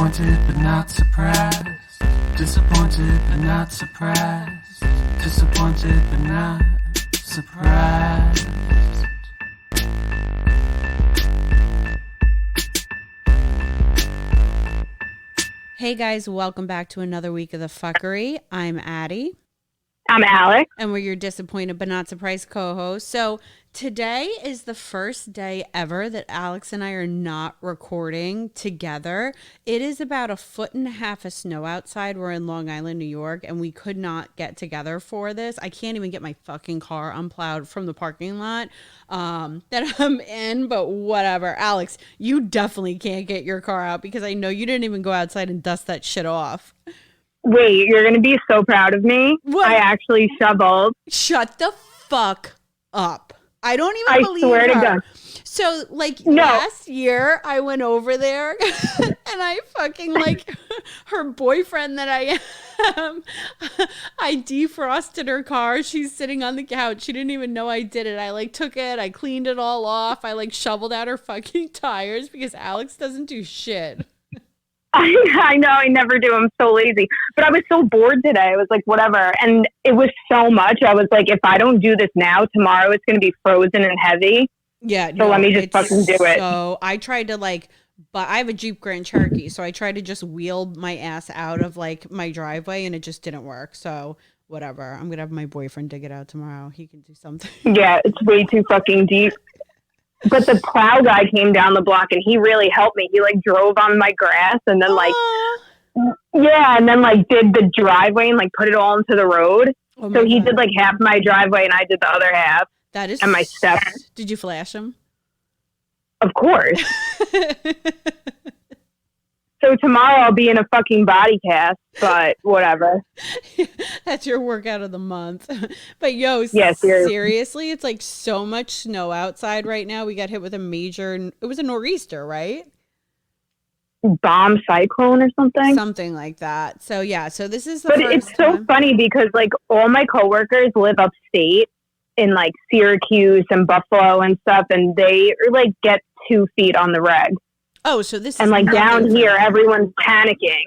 Disappointed but not surprised. Disappointed but not surprised. Disappointed but not surprised. Hey guys, welcome back to another week of the fuckery. I'm Addie. I'm Alex. And we're your disappointed but not surprised co-host. So today is the first day ever that Alex and I are not recording together. It is about 1.5 feet of snow outside. We're in Long Island, New York, and we could not get together for this. I can't even get my fucking car unplowed from the parking lot that I'm in, but whatever. Alex, you definitely can't get your car out because I know you didn't even go outside and dust that shit off. Wait, you're going to be so proud of me. What? I actually shoveled. Shut the fuck up. I don't even believe swear her. to God. So, last year, I went over there and I fucking, her boyfriend that I am, I defrosted her car. She's sitting on the couch. She didn't even know I did it. I, took it. I cleaned it all off. I, shoveled out her fucking tires because Alex doesn't do shit. I know, I never do. I'm so lazy. But I was so bored today. I was like, whatever. And it was so much. I was like, if I don't do this now, tomorrow it's going to be frozen and heavy. Yeah. So let me just fucking do it. So I tried to but I have a Jeep Grand Cherokee. So I tried to just wheel my ass out of my driveway and it just didn't work. So whatever. I'm going to have my boyfriend dig it out tomorrow. He can do something. Yeah, it's way too fucking deep. But the plow guy came down the block and he really helped me. He drove on my grass and then did the driveway and put it all into the road. Oh so he God. Did half my driveway and I did the other half. That is. And my steps. Did you flash him? Of course. So tomorrow I'll be in a fucking body cast, but whatever. That's your workout of the month. But yeah, seriously, it's so much snow outside right now. We got hit with it was a nor'easter, right? Bomb cyclone or something? Something like that. So yeah, so this is the But first it's so funny because all my coworkers live upstate in Syracuse and Buffalo and stuff, and they get 2 feet on the reg. Oh, so this is and down here, everyone's panicking.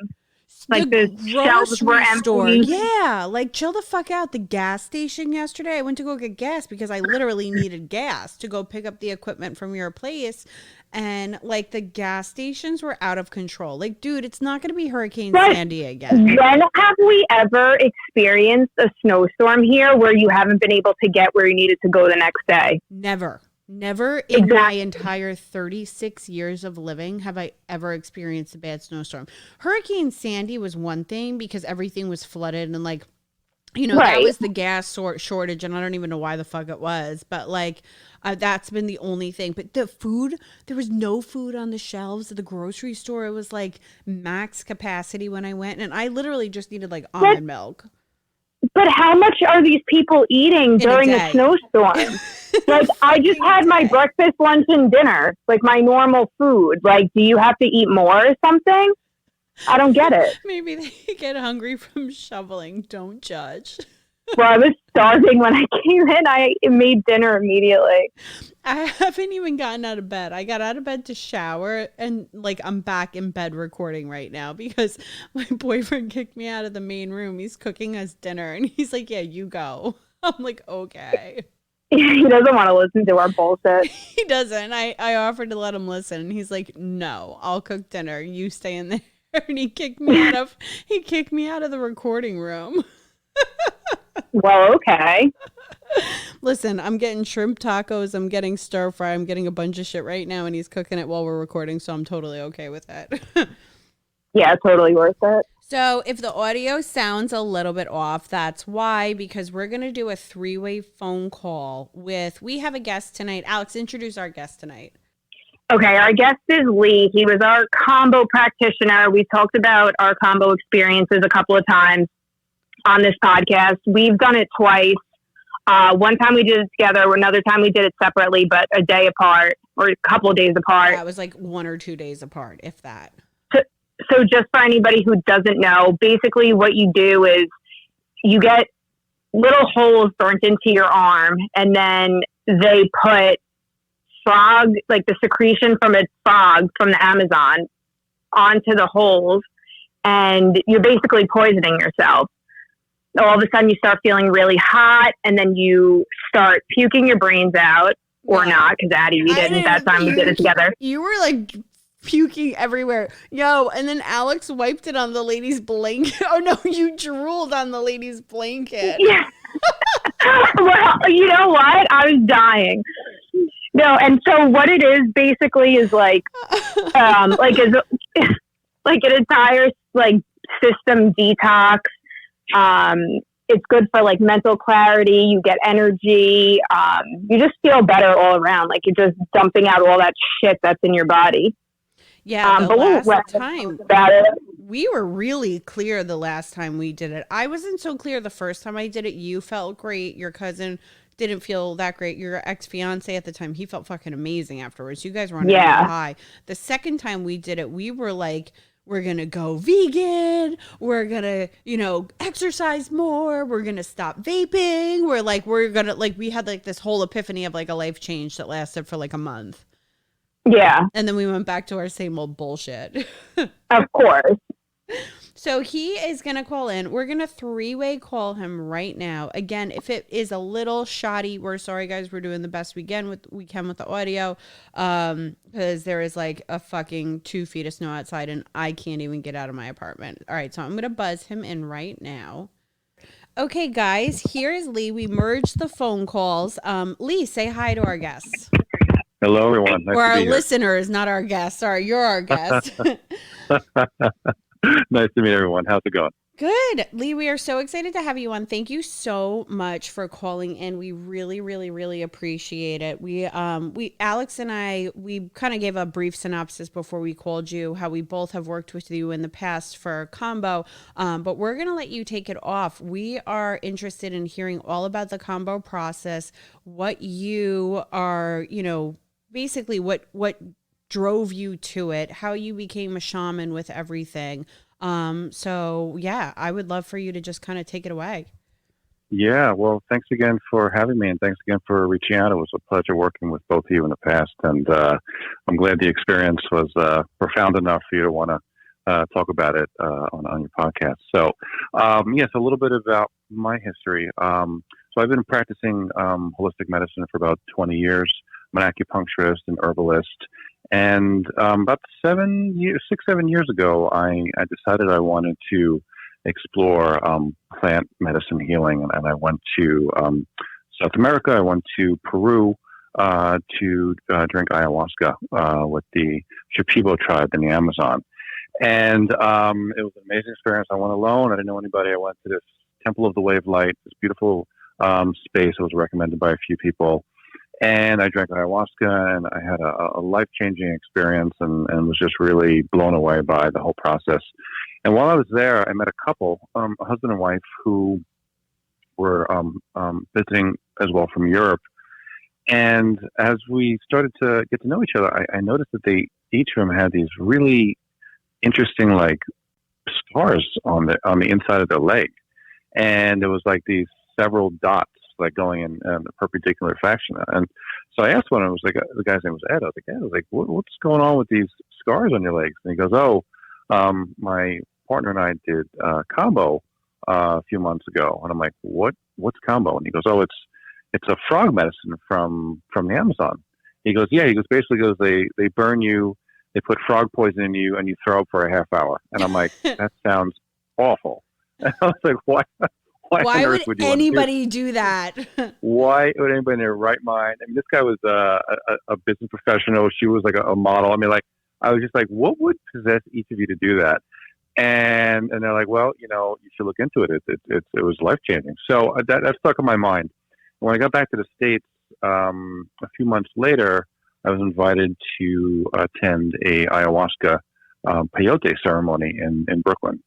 The shelves were empty. Yeah, chill the fuck out. The gas station yesterday, I went to go get gas because I literally needed gas to go pick up the equipment from your place. And the gas stations were out of control. Dude, it's not going to be Hurricane Sandy again. When have we ever experienced a snowstorm here where you haven't been able to get where you needed to go the next day? Never in my entire 36 years of living have I ever experienced a bad snowstorm. Hurricane Sandy was one thing because everything was flooded and that was the gas shortage and I don't even know why the fuck it was. But that's been the only thing. But the food, there was no food on the shelves at the grocery store. It was max capacity when I went and I literally just needed almond milk. But how much are these people eating during a snowstorm? I just had my breakfast, lunch, and dinner, my normal food. Do you have to eat more or something? I don't get it. Maybe they get hungry from shoveling. Don't judge. Well, I was starving when I came in. I made dinner immediately. I haven't even gotten out of bed. I got out of bed to shower and I'm back in bed recording right now because my boyfriend kicked me out of the main room. He's cooking us dinner and he's like, yeah, you go. I'm like, okay. He doesn't want to listen to our bullshit. He doesn't. I offered to let him listen and he's like, no, I'll cook dinner. You stay in there. And he kicked me out of the recording room. Well, okay. Listen, I'm getting shrimp tacos. I'm getting stir fry. I'm getting a bunch of shit right now, and he's cooking it while we're recording, so I'm totally okay with it. Yeah, totally worth it. So if the audio sounds a little bit off, that's why, because we're going to do a 3-way phone call we have a guest tonight. Alex, introduce our guest tonight. Okay, our guest is Lee. He was our Kambo practitioner. We talked about our Kambo experiences a couple of times on this podcast. We've done it twice. One time we did it together. Another time we did it separately, but a day apart or a couple of days apart. Yeah, it was 1 or 2 days apart, if that. So just for anybody who doesn't know, basically what you do is you get little holes burnt into your arm, and then they put frog, the secretion from a frog from the Amazon onto the holes, and you're basically poisoning yourself. All of a sudden you start feeling really hot, and then you start puking your brains out, or not, because Addie, you didn't that time we did it together. You were like puking everywhere. Yo, and then Alex wiped it on the lady's blanket. Oh no, you drooled on the lady's blanket. Yeah. Well, you know what? I was dying. No, and so what it is basically is like an entire like system detox. It's good for like mental clarity. You get energy. You just feel better all around. Like you're just dumping out all that shit that's in your body. Yeah, but last time about it. We were really clear the last time we did it. I wasn't so clear the first time I did it. You felt great. Your cousin didn't feel that great. Your ex-fiance at the time, he felt fucking amazing afterwards. You guys were on a high. The second time we did it, we were like, we're going to go vegan. We're going to, exercise more. We're going to stop vaping. We had like this whole epiphany of like a life change that lasted for like a month. Yeah. And then we went back to our same old bullshit. Of course. So he is going to call in. We're going to three-way call him right now. Again, if it is a little shoddy, we're sorry, guys. We're doing the best we can with the audio, because there is like a fucking 2 feet of snow outside, and I can't even get out of my apartment. All right, so I'm going to buzz him in right now. Okay, guys, here is Lee. We merged the phone calls. Lee, say hi to our guests. Hello, everyone. Nice or our listeners, not our guests. Sorry, you're our guest. Nice to meet everyone. How's it going? Good. Lee, we are so excited to have you on. Thank you so much for calling in. We really, really, really appreciate it. Alex and I, we kind of gave a brief synopsis before we called you, how we both have worked with you in the past for Kambo, but we're going to let you take it off. We are interested in hearing all about the Kambo process, what you are, basically what drove you to it, how you became a shaman with everything. So yeah, I would love for you to just kind of take it away. Yeah, well, thanks again for having me, and thanks again for reaching out. It was a pleasure working with both of you in the past, and I'm glad the experience was profound enough for you to want to talk about it on your podcast. So, yes, a little bit about my history. So I've been practicing holistic medicine for about 20 years. I'm an acupuncturist and herbalist. And about 7 years ago, I decided I wanted to explore plant medicine healing. And I went to South America. I went to Peru to drink ayahuasca with the Shipibo tribe in the Amazon. And it was an amazing experience. I went alone. I didn't know anybody. I went to this Temple of the Way of Light, this beautiful space. It was recommended by a few people. And I drank ayahuasca, and I had a life-changing experience and was just really blown away by the whole process. And while I was there, I met a couple, a husband and wife, who were visiting as well from Europe. And as we started to get to know each other, I noticed that each of them had these really interesting, like, scars on the inside of their leg. And there was like these several dots, like going in a perpendicular fashion. And so I asked one, it was like, the guy's name was Ed. I was like, Ed, what's going on with these scars on your legs? And he goes, my partner and I did Kambo a few months ago. And I'm like, what's Kambo? And he goes, it's a frog medicine from the Amazon. He goes, basically they burn you, they put frog poison in you, and you throw up for a half hour. And I'm like, that sounds awful. And I was like, why would anybody do that? Why would anybody in their right mind? I mean, this guy was a business professional. She was like a model. I mean, like, I was just like, what would possess each of you to do that? And they're like, well, you should look into it. It was life-changing. So that stuck in my mind. When I got back to the States a few months later, I was invited to attend a ayahuasca Peyote ceremony in Brooklyn.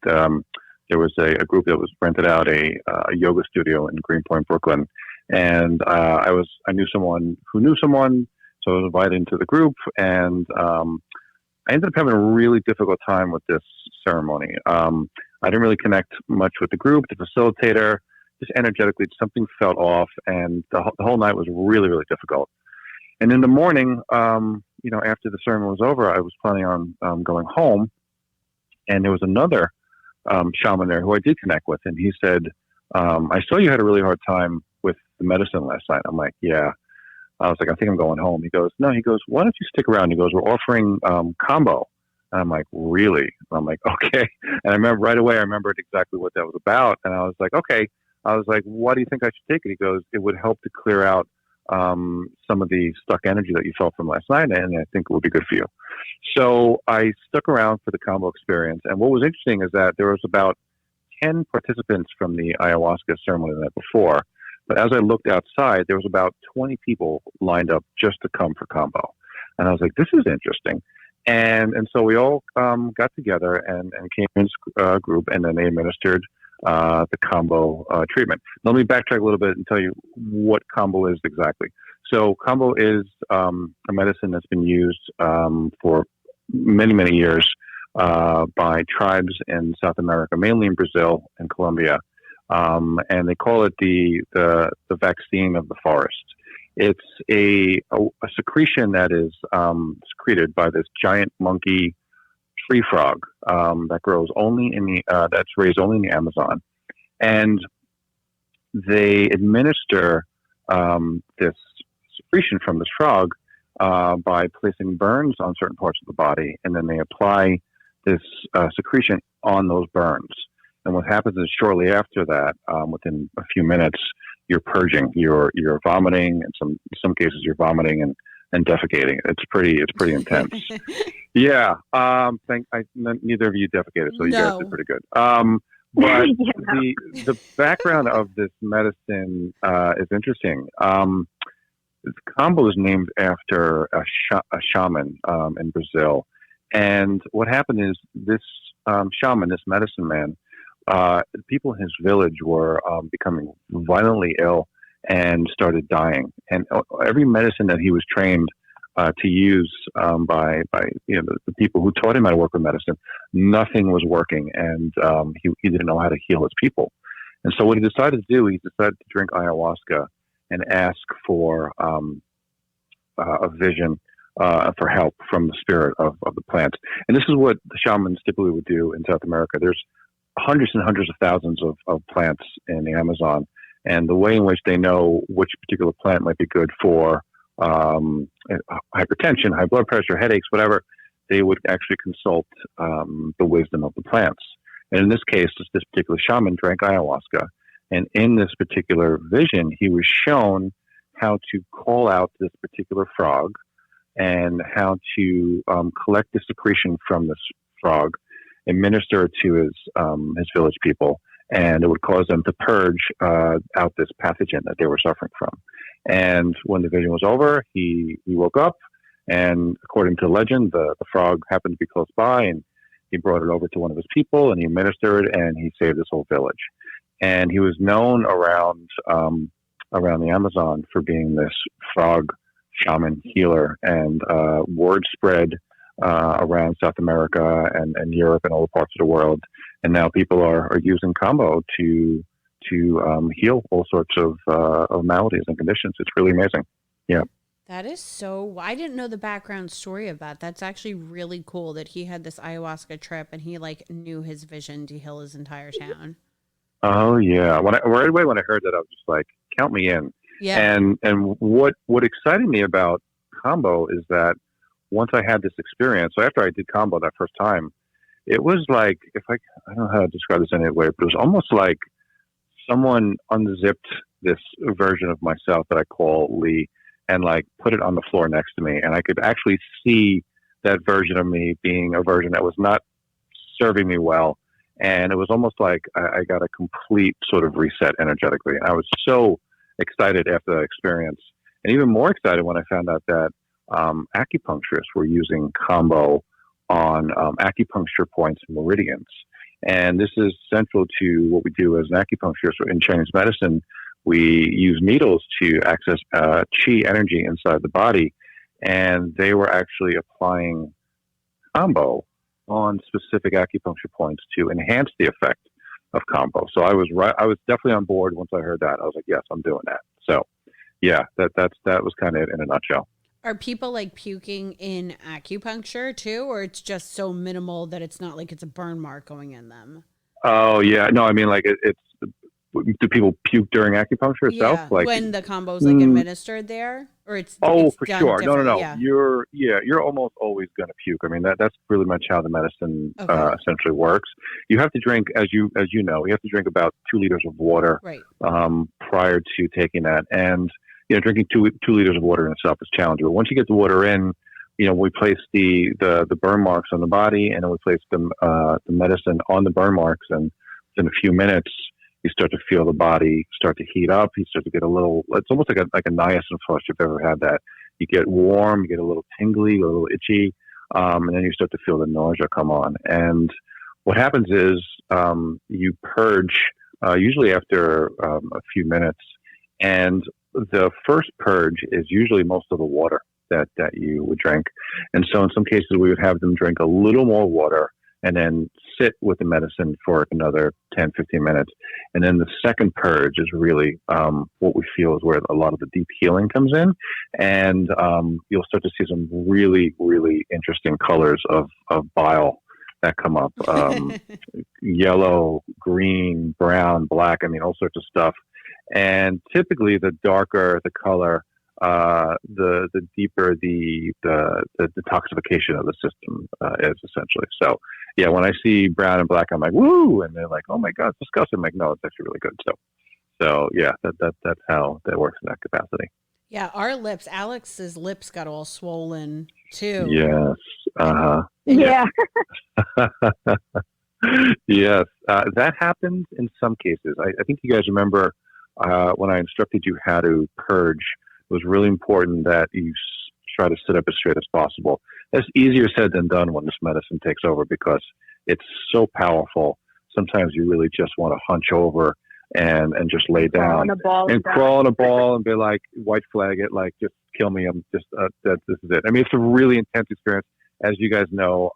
There was a group that was rented out a yoga studio in Greenpoint, Brooklyn, and I knew someone who knew someone, so I was invited into the group, and I ended up having a really difficult time with this ceremony. I didn't really connect much with the group, the facilitator. Just energetically, something felt off, and the whole night was really, really difficult. And in the morning, after the sermon was over, I was planning on going home. And there was another shaman there who I did connect with, and he said, I saw you had a really hard time with the medicine last night. I'm like, yeah. I was like, I think I'm going home. He goes, no. He goes, why don't you stick around? He goes, we're offering Kambo. And I'm like, really? And I'm like, okay. And I remember right away, I remembered exactly what that was about. And I was like, okay. I was like, why do you think I should take it? He goes, it would help to clear out some of the stuck energy that you felt from last night, and I think it would be good for you. So I stuck around for the Kambo experience. And what was interesting is that there was about 10 participants from the ayahuasca ceremony the night before. But as I looked outside, there was about 20 people lined up just to come for Kambo. And I was like, this is interesting. And so we all got together and came in this group, and then they administered the Kambo treatment. Let me backtrack a little bit and tell you what Kambo is exactly. So Kambo is a medicine that's been used for many, many years by tribes in South America, mainly in Brazil and Colombia. And they call it the vaccine of the forest. It's a secretion that is secreted by this giant monkey tree frog that grows only in the that's raised only in the Amazon, and they administer this secretion from this frog by placing burns on certain parts of the body, and then they apply this secretion on those burns. And what happens is shortly after that, within a few minutes, you're purging, you're vomiting, in some cases you're vomiting and defecating. It's pretty intense. Yeah. Neither of you defecated, so you guys did pretty good. But the background of this medicine is interesting. Kambo is named after a shaman in Brazil. And what happened is this shaman, this medicine man, people in his village were becoming violently ill and started dying. And every medicine that he was trained to use by the people who taught him how to work with medicine, nothing was working, and he didn't know how to heal his people. And so what he decided to do, he decided to drink ayahuasca and ask for a vision for help from the spirit of the plants. And this is what the shamans typically would do in South America. There's hundreds and hundreds of thousands of plants in the Amazon, and the way in which they know which particular plant might be good for hypertension, high blood pressure, headaches, whatever, they would actually consult the wisdom of the plants. And in this case, this particular shaman drank ayahuasca, and in this particular vision, he was shown how to call out this particular frog and how to collect the secretion from this frog, administer it to his village people, and it would cause them to purge out this pathogen that they were suffering from. And when the vision was over, he woke up, and according to legend, the frog happened to be close by, and he brought it over to one of his people, and he administered it, and he saved this whole village. And he was known around the Amazon for being this frog shaman healer, and word spread around South America and Europe and all the parts of the world. And now people are using Kambo to heal all sorts of maladies and conditions. It's really amazing. Yeah. That is so, I didn't know the background story of that. That's actually really cool that he had this ayahuasca trip and he knew his vision to heal his entire town. Oh yeah. Right away when I heard that, I was just like, count me in. Yeah. And what excited me about Kambo is that once I had this experience, so after I did Kambo that first time, it was like, I don't know how to describe this in any way, but it was almost like someone unzipped this version of myself that I call Lee and put it on the floor next to me. And I could actually see that version of me being a version that was not serving me well. And it was almost like I got a complete sort of reset energetically. And I was so excited after that experience. And even more excited when I found out that acupuncturists were using Kambo on acupuncture points and meridians. And this is central to what we do as an acupuncturist. In Chinese medicine, we use needles to access chi energy inside the body. And they were actually applying Kambo on specific acupuncture points to enhance the effect of Kambo. So I was definitely on board once I heard that. I was like, yes, I'm doing that. So yeah, that was kind of it in a nutshell. Are people like puking in acupuncture too, or it's just so minimal that it's not like it's a burn mark going in them? Oh yeah, no, I mean like it's. Do people puke during acupuncture itself? Yeah, Like, when the combo's like administered there, or oh, it's for done sure. No, no, differently. no. Yeah. You're almost always going to puke. I mean, that's pretty much how the medicine Okay. essentially works. You have to drink, as you know, you have to drink about 2 liters of water Right. prior to taking that. And drinking two liters of water in itself is challenging. But once you get the water in, we place the burn marks on the body, and then we place the medicine on the burn marks, and within a few minutes, you start to feel the body start to heat up. You start to get a little. It's almost like a niacin flush. If you've ever had that, you get warm, you get a little tingly, a little itchy, and then you start to feel the nausea come on. And what happens is you purge usually after a few minutes, and the first purge is usually most of the water that you would drink. And so in some cases, we would have them drink a little more water and then sit with the medicine for another 10, 15 minutes. And then the second purge is really what we feel is where a lot of the deep healing comes in. And you'll start to see some really, really interesting colors of bile that come up. Yellow, green, brown, black, I mean, all sorts of stuff. And typically the darker the color, the deeper the detoxification of the system is essentially. So yeah, when I see brown and black, I'm like, woo, and they're like, oh my god, it's disgusting. I'm like, no, it's actually really good. So yeah, that's how that works in that capacity. Yeah, Alex's lips got all swollen too. Yes. Yeah. Yes, that happens in some cases. I think you guys remember when I instructed you how to purge. It was really important that you try to sit up as straight as possible. That's easier said than done when this medicine takes over because it's so powerful. Sometimes you really just want to hunch over and just lay down and crawl in a ball and be like, white flag it, like, just kill me. I'm just, this is it. I mean, it's a really intense experience, as you guys know.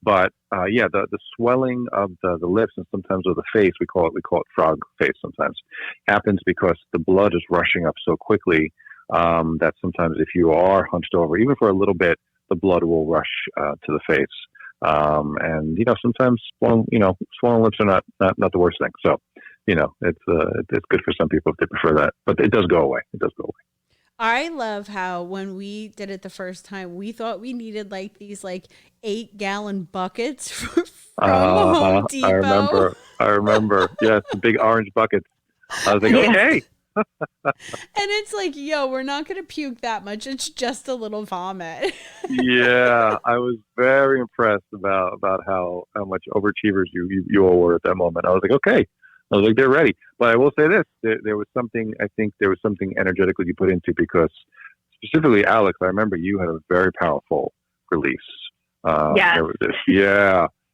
But the swelling of the lips and sometimes of the face, we call it frog face sometimes, happens because the blood is rushing up so quickly that sometimes if you are hunched over, even for a little bit, the blood will rush to the face. And sometimes swollen lips are not the worst thing. So it's good for some people if they prefer that, but it does go away. I love how when we did it the first time, we thought we needed like these 8-gallon buckets from Home Depot. I remember. Yes, the big orange buckets. I was like, okay. And it's like, yo, we're not going to puke that much. It's just a little vomit. Yeah, I was very impressed about how much overachievers you all were at that moment. I was like, okay. I was like, they're ready. But I will say this, there was something energetically you put into, because specifically, Alex, I remember you had a very powerful release. There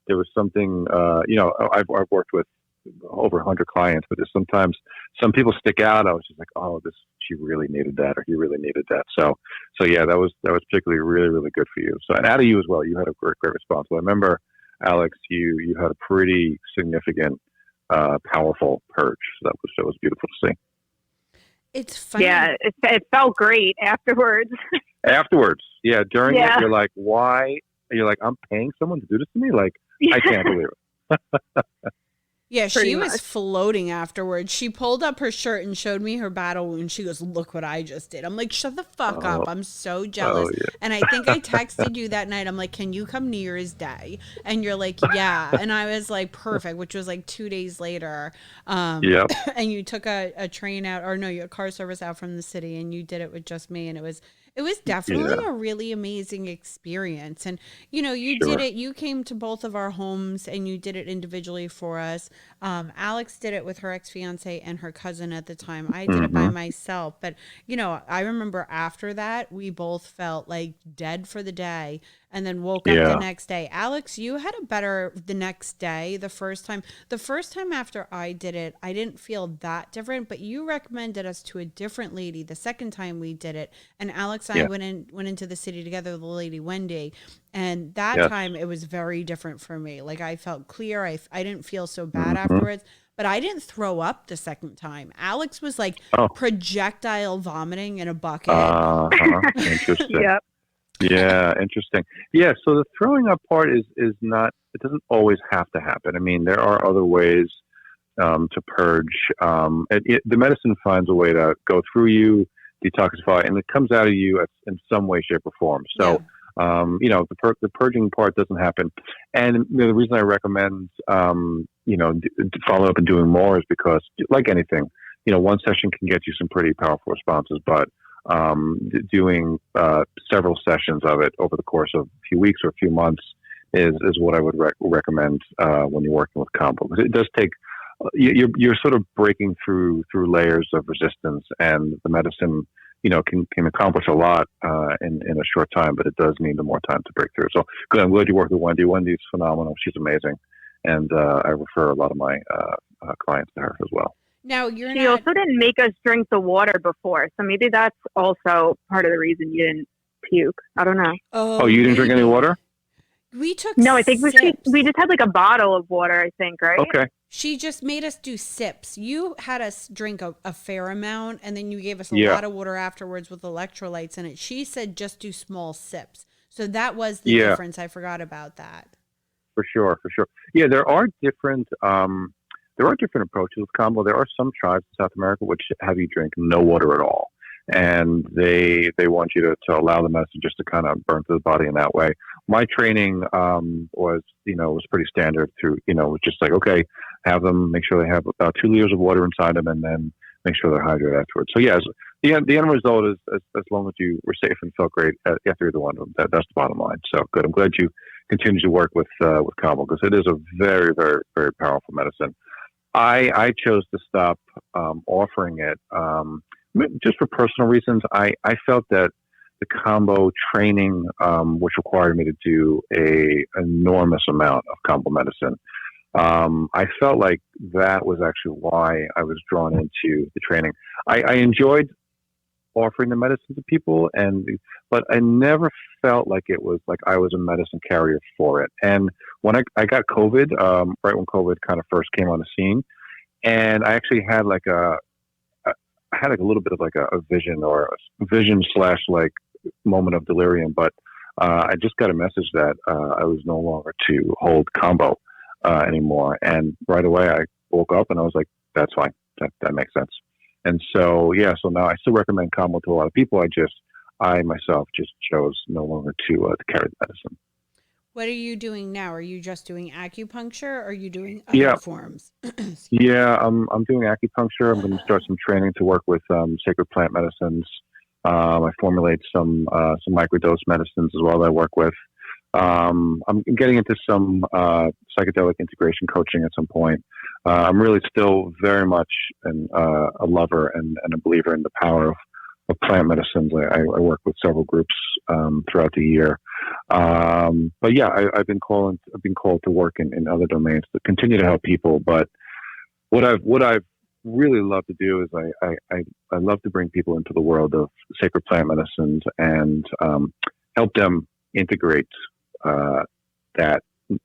was something, I've worked with over 100 clients, but there's sometimes some people stick out. I was just like, oh, she really needed that, or he really needed that. So yeah, that was particularly really, really good for you. So, and out of you as well, you had a great response. Well, I remember, Alex, you had a pretty significant, powerful purge. So that was beautiful to see. It's funny. Yeah, it felt great afterwards. Yeah. During it, you're like, why? You're like, I'm paying someone to do this to me? Like, I can't believe it. Yeah, she was floating afterwards. She pulled up her shirt and showed me her battle wound. She goes, look what I just did. I'm like, shut the fuck up. I'm so jealous. Yeah. And I think I texted you that night. I'm like, can you come New Year's Day? And you're like, yeah. And I was like, perfect, which was like 2 days later. And you took a train out, or no, your car service out from the city, and you did it with just me. And it was definitely a really amazing experience. And, you did it. You came to both of our homes and you did it individually for us. Alex did it with her ex-fiance and her cousin at the time. I did it by myself. But, I remember after that, we both felt like dead for the day. and then woke up the next day. Alex, you had a better the next day. The first time after I did it, I didn't feel that different, but you recommended us to a different lady the second time we did it. And Alex and I went into the city together with the lady Wendy. And that time it was very different for me. Like I felt clear. I didn't feel so bad afterwards, but I didn't throw up the second time. Alex was like projectile vomiting in a bucket. Interesting. Yep. Yeah, interesting. Yeah, so the throwing up part is not, it doesn't always have to happen. I mean, there are other ways to purge. The medicine finds a way to go through you, detoxify, and it comes out of you in some way, shape, or form. So, the purging part doesn't happen. And the reason I recommend, follow up and doing more is because, like anything, one session can get you some pretty powerful responses, but doing several sessions of it over the course of a few weeks or a few months is what I would recommend when you're working with Kambo, because it does take you're sort of breaking through layers of resistance, and the medicine can accomplish a lot in a short time, but it does need more time to break through. So good, I'm glad you worked with Wendy. Wendy's phenomenal. She's amazing, and I refer a lot of my clients to her as well. Now she also didn't make us drink the water before, so maybe that's also part of the reason you didn't puke. I don't know. Oh, you didn't drink any water? We took I think sips. we just had like a bottle of water, I think, right? Okay. She just made us do sips. You had us drink a fair amount, and then you gave us a lot of water afterwards with electrolytes in it. She said just do small sips. So that was the difference. I forgot about that. For sure. Yeah, there are different approaches with Kambo. There are some tribes in South America which have you drink no water at all, and they want you to allow the medicine just to kind of burn through the body in that way. My training was pretty standard through, it was just like, okay, have them, make sure they have about 2 liters of water inside them, and then make sure they're hydrated afterwards. So yes, the end result is as long as you were safe and felt great after either one of them. That's the bottom line. So good. I'm glad you continue to work with Kambo, because it is a very, very, very powerful medicine. I chose to stop offering it just for personal reasons. I felt that the Kambo training, which required me to do a enormous amount of Kambo medicine, I felt like that was actually why I was drawn into the training. I enjoyed offering the medicine to people, but I never felt like it was like I was a medicine carrier for it. And when I got COVID, right when COVID kind of first came on the scene, and I actually had like a little bit of like a vision / like moment of delirium, but I just got a message that I was no longer to hold Kambo anymore, and right away I woke up and I was like, that's fine, that makes sense. And so so now I still recommend Kambo to a lot of people. I myself just chose no longer to carry the medicine. What are you doing now? Are you just doing acupuncture, or are you doing other forms? I'm doing acupuncture. I'm going to start some training to work with sacred plant medicines. I formulate some microdose medicines as well that I work with. I'm getting into some psychedelic integration coaching at some point. I'm really still very much a lover and a believer in the power of plant medicines. I work with several groups throughout the year. But yeah, I've been called to work in other domains to continue to help people. But what I've really love to do is I love to bring people into the world of sacred plant medicines and help them integrate that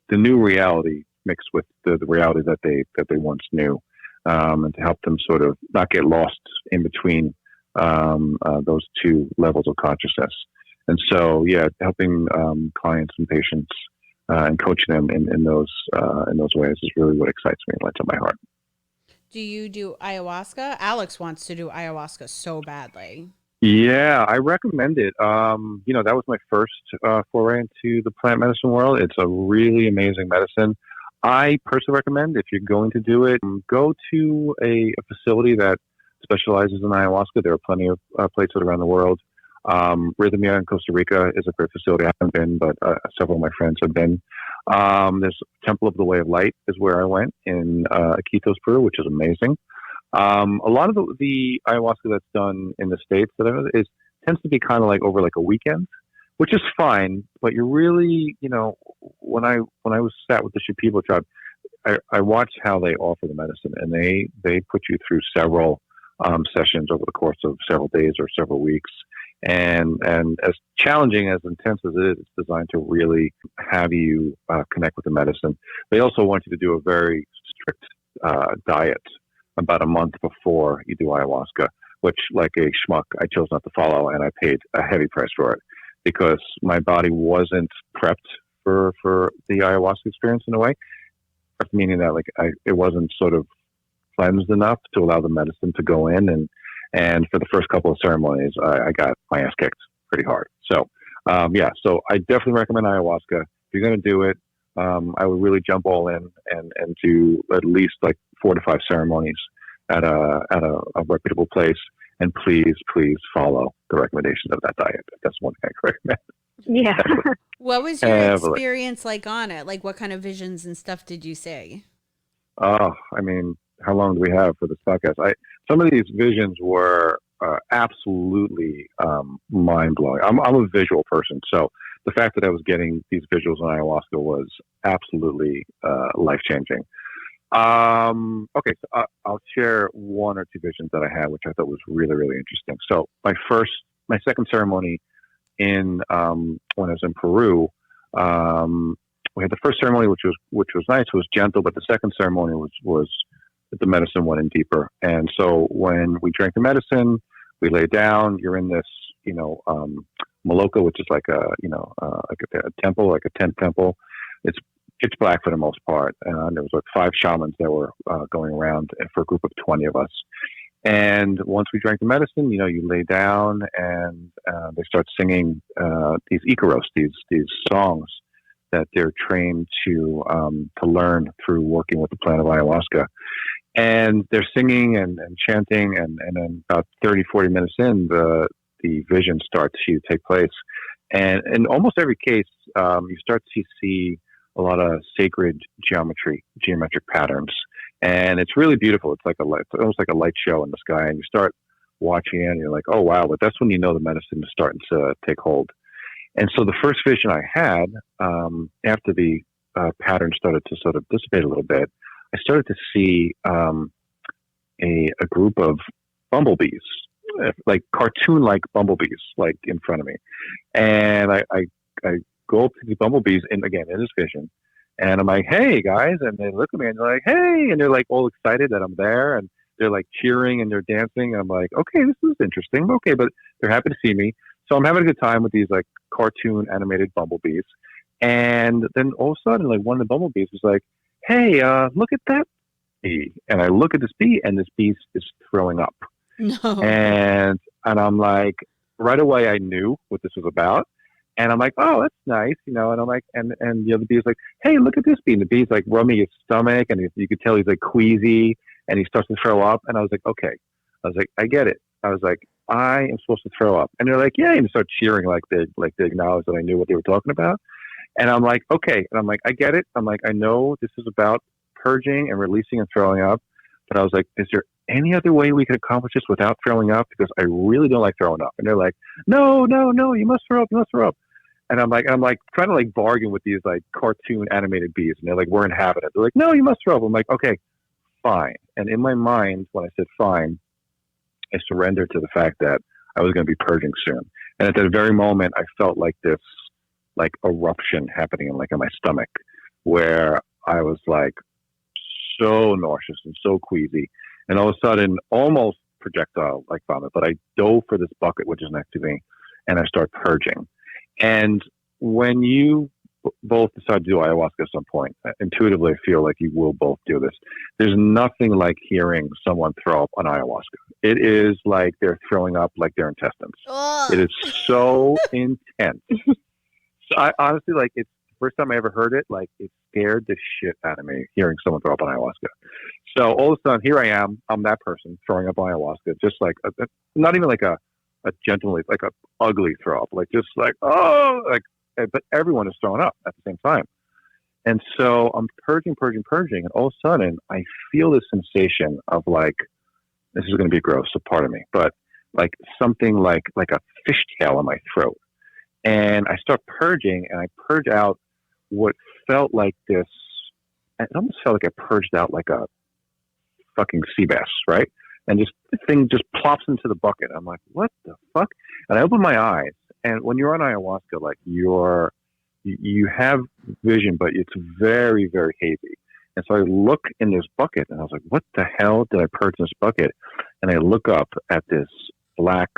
the new reality mixed with the reality that they once knew, and to help them sort of not get lost in between those two levels of consciousness. And so, helping clients and patients and coaching them in those ways is really what excites me and lights up my heart. Do you do ayahuasca? Alex wants to do ayahuasca so badly. Yeah, I recommend it. That was my first foray into the plant medicine world. It's a really amazing medicine. I personally recommend, if you're going to do it, go to a facility that specializes in ayahuasca. There are plenty of places around the world. Rhythmia in Costa Rica is a great facility. I haven't been, but several of my friends have been. There's Temple of the Way of Light is where I went in Iquitos, Peru, which is amazing. A lot of the ayahuasca that's done in the States tends to be kind of like over like a weekend, which is fine. But you're really, when I was sat with the Shipibo tribe, I watched how they offer the medicine, and they put you through several sessions over the course of several days or several weeks. And as challenging, as intense as it is, it's designed to really have you connect with the medicine. They also want you to do a very strict diet about a month before you do ayahuasca, which, like a schmuck, I chose not to follow, and I paid a heavy price for it because my body wasn't prepped for the ayahuasca experience in a way, meaning that it wasn't sort of cleansed enough to allow the medicine to go in. And for the first couple of ceremonies, I got my ass kicked pretty hard. So, so I definitely recommend ayahuasca. If you're going to do it, I would really jump all in and do at least like 4 to 5 ceremonies at a reputable place. And please follow the recommendations of that diet. That's one thing I recommend. Yeah. What was your experience like on it? Like, what kind of visions and stuff did you see? Oh, I mean, how long do we have for this podcast? Some of these visions were absolutely mind-blowing. I'm a visual person, so the fact that I was getting these visuals on ayahuasca was absolutely life-changing. Okay, so I'll share 1 or 2 visions that I had, which I thought was really, really interesting. So my second ceremony when I was in Peru, we had the first ceremony, which was nice, was gentle, but the second ceremony was the medicine went in deeper. And so when we drank the medicine, we lay down. You're in this, maloka, which is like a temple, like a tent temple. It's pitch black for the most part, and there was like 5 shamans that were going around for a group of 20 of us. And once we drank the medicine, you lay down, and they start singing these ikaros, these songs that they're trained to learn through working with the plant of ayahuasca. And they're singing and chanting, and then about 30, 40 minutes in, the vision starts to take place. And in almost every case, you start to see a lot of sacred geometric patterns. And it's really beautiful. It's almost like a light show in the sky. And you start watching it, and you're like, oh, wow. But that's when you know the medicine is starting to take hold. And so the first vision I had, after the pattern started to sort of dissipate a little bit, I started to see a group of bumblebees, like cartoon-like bumblebees, like in front of me. And I go up to the bumblebees, and again, in this vision, and I'm like, hey, guys. And they look at me, and they're like, hey. And they're like all excited that I'm there, and they're like cheering, and they're dancing. And I'm like, okay, this is interesting. Okay, but they're happy to see me. So I'm having a good time with these like cartoon animated bumblebees. And then all of a sudden, like one of the bumblebees was like, hey, look at that bee. And I look at this bee, and this bee is throwing up. No. And I'm like, right away, I knew what this was about. And I'm like, oh, that's nice, and I'm like, and the other bee is like, hey, look at this bee. And the bee's like rubbing his stomach, and you could tell he's like queasy, and he starts to throw up. And I was like, okay. I was like, I get it. I was like, I am supposed to throw up. And they're like, yeah, and they start cheering like they acknowledge that I knew what they were talking about. And I'm like, okay. And I'm like, I get it. I'm like, I know this is about purging and releasing and throwing up. But I was like, is there any other way we could accomplish this without throwing up? Because I really don't like throwing up. And they're like, no, you must throw up. You must throw up. And I'm like trying to like bargain with these like cartoon animated bees. And they're like, we're inhabited. They're like, no, you must throw up. I'm like, okay, fine. And in my mind, when I said fine, I surrendered to the fact that I was going to be purging soon. And at that very moment, I felt like this like eruption happening in my stomach, where I was like so nauseous and so queasy, and all of a sudden almost projectile like vomit, but I dove for this bucket which is next to me, and I start purging. And when you both decide to do ayahuasca at some point, intuitively I feel like you will both do this. There's nothing like hearing someone throw up on ayahuasca. It is like they're throwing up like their intestines. It is so intense. So I honestly, like, it's the first time I ever heard it, like, it scared the shit out of me hearing someone throw up on ayahuasca. So all of a sudden, here I am. I'm that person throwing up on ayahuasca, just like, not even like a gently, like a ugly throw up, like just like, oh, like, but everyone is throwing up at the same time. And so I'm purging, and all of a sudden I feel this sensation of like, this is going to be gross, so pardon me, but like something like a fishtail in my throat. and I start purging, and I purge out what felt like this. It almost felt like I purged out like a fucking sea bass, right? And just the thing just plops into the bucket. I'm like, what the fuck? And I open my eyes, and when you're on ayahuasca, like you have vision, but it's very, very hazy. And so I look in this bucket, and I was like, what the hell did I purge in this bucket? And I look up at this black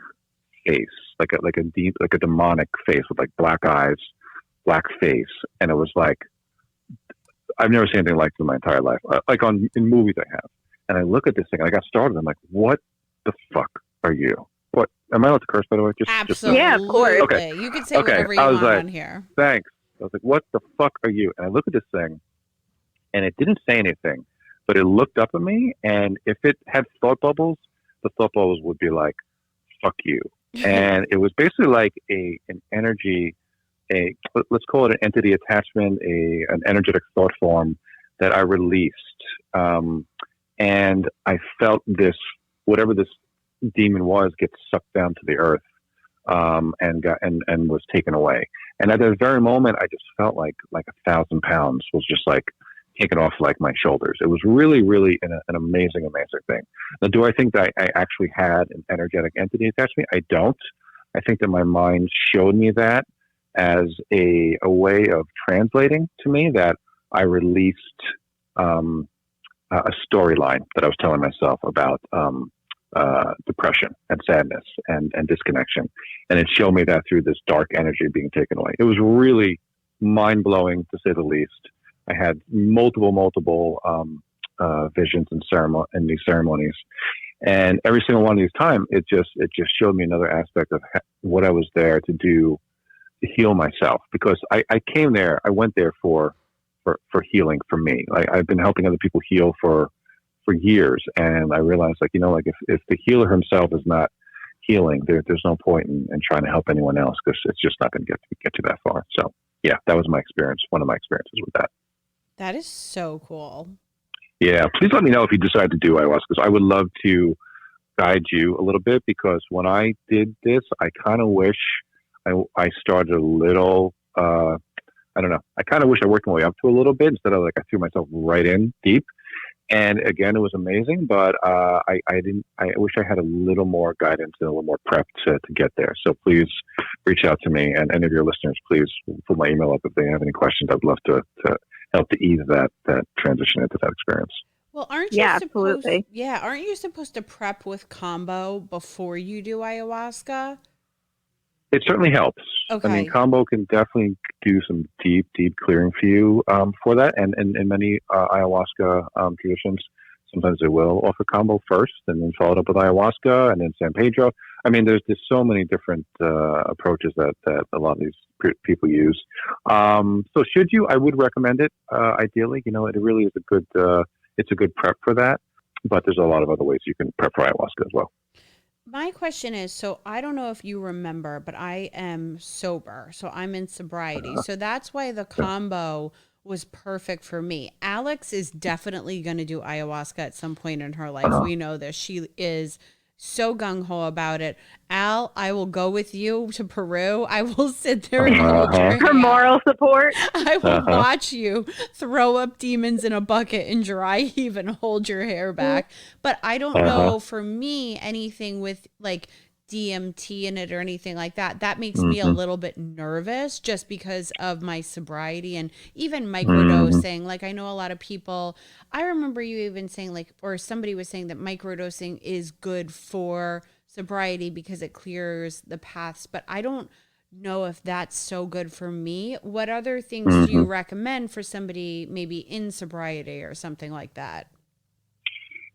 face, like a demonic face with like black eyes, black face, and it was like, I've never seen anything like this in my entire life. Like in movies I have. And I look at this thing, and I got started. I'm like, what the fuck are you? What? Am I allowed to curse, by the way? Absolutely. Yeah, of course. Okay. You can say whatever you want like, on here. Thanks. I was like, what the fuck are you? And I look at this thing, and it didn't say anything, but it looked up at me, and if it had thought bubbles, the thought bubbles would be like, fuck you. And it was basically like an energy, let's call it an entity attachment, an energetic thought form that I released. And I felt this, whatever this demon was, get sucked down to the earth, and was taken away. And at that very moment, I just felt like 1,000 pounds was just like taken off like my shoulders. It was really, really an amazing, amazing thing. Now, do I think that I actually had an energetic entity attached to me? I don't. I think that my mind showed me that as a way of translating to me that I released a storyline that I was telling myself about depression and sadness and disconnection. And it showed me that through this dark energy being taken away. It was really mind-blowing, to say the least. I had multiple visions and these ceremonies. And every single one of these times, it just showed me another aspect of what I was there to do to heal myself. Because I went there for healing for me. I've been helping other people heal for years, and I realized, like, if the healer himself is not healing, there's no point in trying to help anyone else, because it's just not going to get you that far. So yeah, that was my experience. One of my experiences with that. That is so cool. Yeah, please let me know if you decide to do ayahuasca, because I would love to guide you a little bit, because when I did this, I kind of wish I started a little. I don't know. I kind of wish I worked my way up to a little bit instead of like I threw myself right in deep. And again, it was amazing, but I didn't. I wish I had a little more guidance and a little more prep to get there. So please reach out to me, and any of your listeners, please put my email up if they have any questions. I'd love to help to ease that transition into that experience. Well, aren't you absolutely. Aren't you supposed to prep with Kambo before you do ayahuasca? It certainly helps. Okay. I mean, Kambo can definitely do some deep clearing for you for that. And in many ayahuasca traditions, sometimes they will offer Kambo first and then follow it up with ayahuasca and then San Pedro. I mean, there's just so many different approaches that a lot of these people use. So should you, I would recommend it, ideally. It really is it's a good prep for that. But there's a lot of other ways you can prep for ayahuasca as well. My question is, so I don't know if you remember, but I am sober. So I'm in sobriety. So that's why the Kambo was perfect for me. Alex is definitely going to do ayahuasca at some point in her life. We know this. She is so gung-ho about it. Al, I will go with you to Peru. I will sit there and hold your hand. Her moral support. I will watch you throw up demons in a bucket and dry heave and hold your hair back. But I don't know, for me, anything with like DMT in it or anything like that. That makes me a little bit nervous just because of my sobriety and even microdosing. Like, I know a lot of people, I remember you even saying like, or somebody was saying that microdosing is good for sobriety because it clears the paths, but I don't know if that's so good for me. What other things do you recommend for somebody maybe in sobriety or something like that?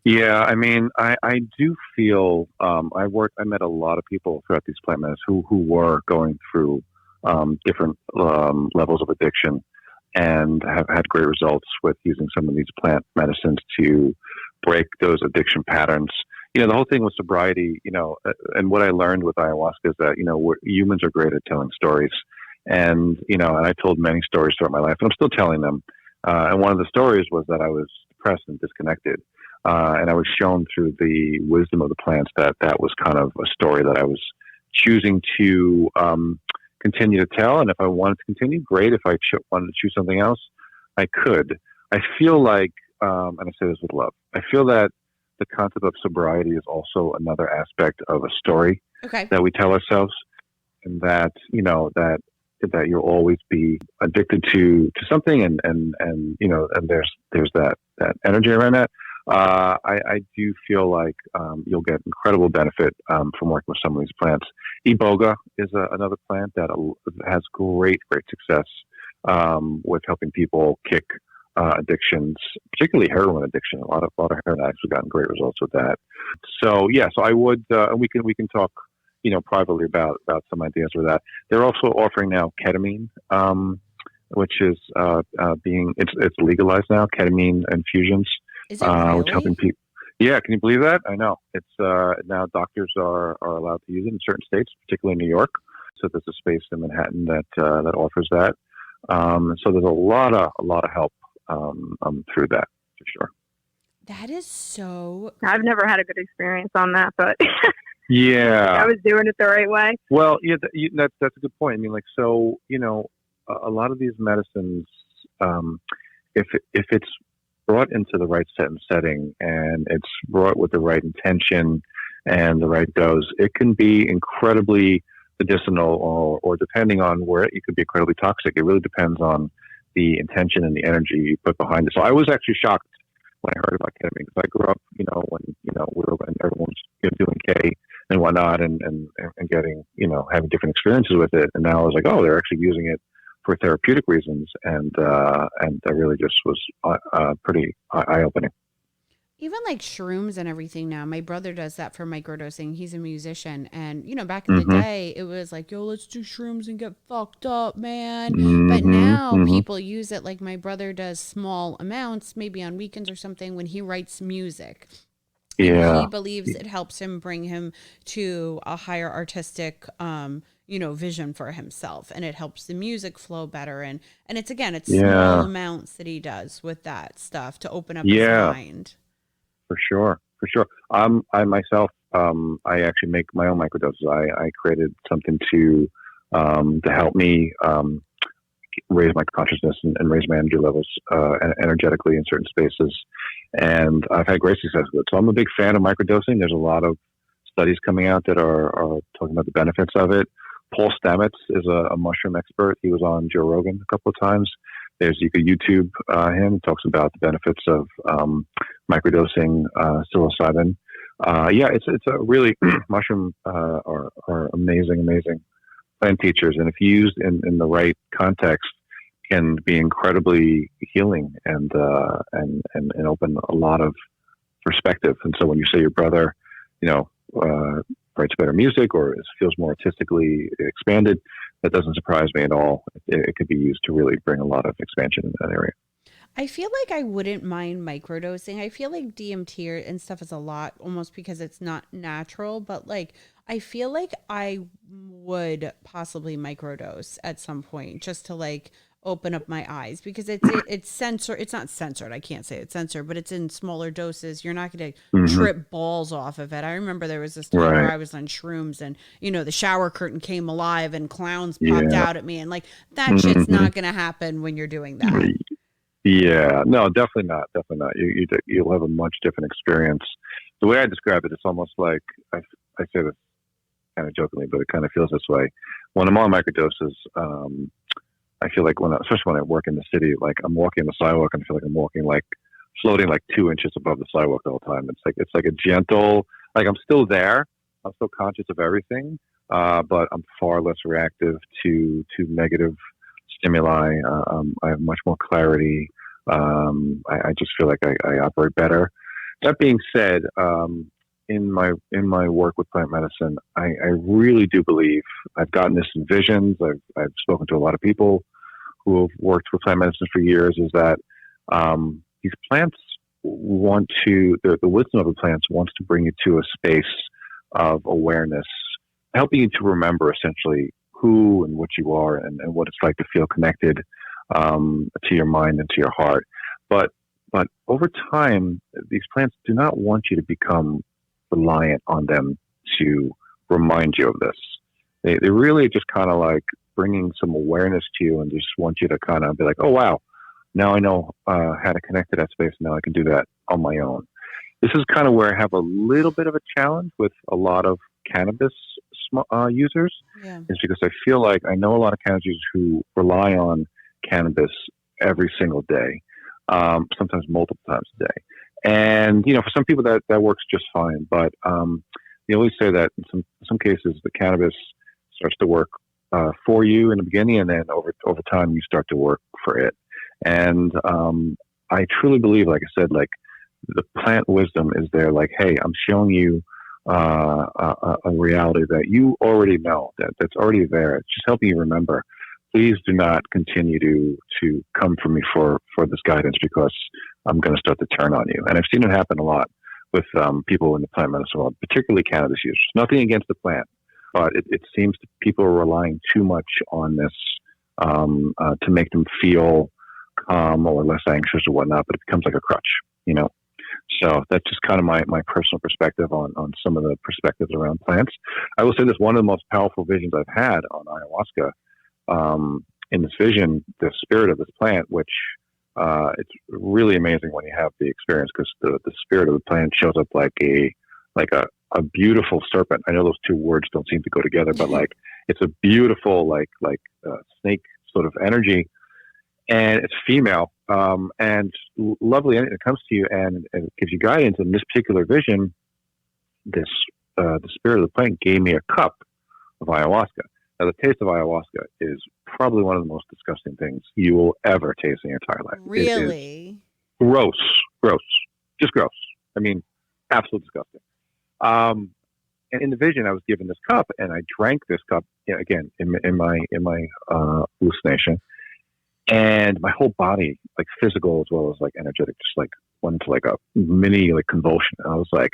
Yeah, I mean, I do feel I met a lot of people throughout these plant medicines who were going through different levels of addiction and have had great results with using some of these plant medicines to break those addiction patterns. The whole thing with sobriety, and what I learned with ayahuasca is that, humans are great at telling stories. And, and I told many stories throughout my life, and I'm still telling them. And one of the stories was that I was depressed and disconnected. And I was shown through the wisdom of the plants that was kind of a story that I was choosing to continue to tell. And if I wanted to continue, great. If I wanted to choose something else, I could. I feel like, and I say this with love, I feel that the concept of sobriety is also another aspect of a story that we tell ourselves, and that, that you'll always be addicted to something, and there's that energy around that. I do feel like you'll get incredible benefit from working with some of these plants. Iboga is another plant that has great success with helping people kick addictions, particularly heroin addiction. A lot of heroin addicts have gotten great results with that. So I would, and we can talk, privately about some ideas with that. They're also offering now ketamine, which is it's legalized now. Ketamine infusions, is it really? which helping people. Yeah, can you believe that? I know it's now doctors are allowed to use it in certain states, particularly New York. So there's a space in Manhattan that offers that. So there's a lot of help through that, for sure. That is so. I've never had a good experience on that, but yeah, I was doing it the right way. Well, yeah, that's a good point. I mean, a lot of these medicines, if it's brought into the right set and setting, and it's brought with the right intention and the right dose, it can be incredibly medicinal, or depending on where it could be incredibly toxic. It really depends on the intention and the energy you put behind it. So I was actually shocked when I heard about ketamine, because I grew up, when everyone's doing K and whatnot, and getting, having different experiences with it. And now I was like, oh, they're actually using it for therapeutic reasons, and that really just was pretty eye-opening. Even like shrooms and everything now. My brother does that for microdosing. He's a musician. And, back in the day, it was like, yo, let's do shrooms and get fucked up, man. But now people use it, like my brother does small amounts, maybe on weekends or something, when he writes music. Yeah. He believes it helps him bring him to a higher artistic, vision for himself. And it helps the music flow better. And it's small amounts that he does with that stuff to open up his mind. For sure. I myself, I actually make my own microdoses. I created something to help me raise my consciousness and raise my energy levels energetically in certain spaces. And I've had great success with it. So I'm a big fan of microdosing. There's a lot of studies coming out that are talking about the benefits of it. Paul Stamets is a mushroom expert. He was on Joe Rogan a couple of times. You could YouTube him. He talks about the benefits of microdosing psilocybin. It's a really mushroom are amazing plant teachers, and if used in the right context, can be incredibly healing and open a lot of perspective. And so when you say your brother, writes better music or feels more artistically expanded, that doesn't surprise me at all. It could be used to really bring a lot of expansion in that area. I feel like I wouldn't mind microdosing. I feel like DMT and stuff is a lot, almost because it's not natural, but like I feel like I would possibly microdose at some point just to like open up my eyes, because it's censored. It's not censored. I can't say it's censored, but it's in smaller doses. You're not going to trip balls off of it. I remember there was this time where I was on shrooms and, the shower curtain came alive and clowns popped out at me. And like that shit's not going to happen when you're doing that. Yeah, no, definitely not. You'll have a much different experience. The way I describe it, it's almost like, I say this kind of jokingly, but it kind of feels this way. When I'm on microdoses, I feel like especially when I work in the city, like I'm walking the sidewalk and I feel like I'm walking floating 2 inches above the sidewalk the whole time. It's like a gentle, like I'm still there. I'm still conscious of everything, but I'm far less reactive to negative stimuli. I have much more clarity. I just feel like I operate better. That being said, in my work with plant medicine, I really do believe, I've gotten this in visions. I've spoken to a lot of people who have worked with plant medicine for years, is that these plants the wisdom of the plants wants to bring you to a space of awareness, helping you to remember essentially who and what you are and what it's like to feel connected to your mind and to your heart. But over time, these plants do not want you to become reliant on them to remind you of this. They really just kind of like bringing some awareness to you and just want you to kind of be like, oh, wow, now I know how to connect to that space. Now I can do that on my own. This is kind of where I have a little bit of a challenge with a lot of cannabis users, is because I feel like I know a lot of cannabis users who rely on cannabis every single day, sometimes multiple times a day. And, you know, for some people that works just fine. But they always say that in some cases the cannabis starts to work for you in the beginning, and then over time you start to work for it. And I truly believe, like I said, like the plant wisdom is there. Like, hey, I'm showing you a reality that you already know, that's already there. It's just helping you remember. Please do not continue to come for me for this guidance, because I'm going to start to turn on you. And I've seen it happen a lot with people in the plant medicine world, particularly cannabis users. Nothing against the plant, but it seems that people are relying too much on this to make them feel calm or less anxious or whatnot, but it becomes like a crutch, you know? So that's just kind of my personal perspective on some of the perspectives around plants. I will say this, one of the most powerful visions I've had on ayahuasca, in this vision, the spirit of this plant, which it's really amazing when you have the experience, because the spirit of the plant shows up like a beautiful serpent. I know those two words don't seem to go together, but like it's a beautiful like snake sort of energy. And it's female, and lovely. And it comes to you and it gives you guidance. In this particular vision, the spirit of the plant gave me a cup of ayahuasca. Now, the taste of ayahuasca is probably one of the most disgusting things you will ever taste in your entire life. Really? Gross, just gross. I mean, absolutely disgusting. And in the vision, I was given this cup, and I drank this cup again in my hallucination. And my whole body, like physical as well as like energetic, just like went into like a mini like convulsion. And I was like,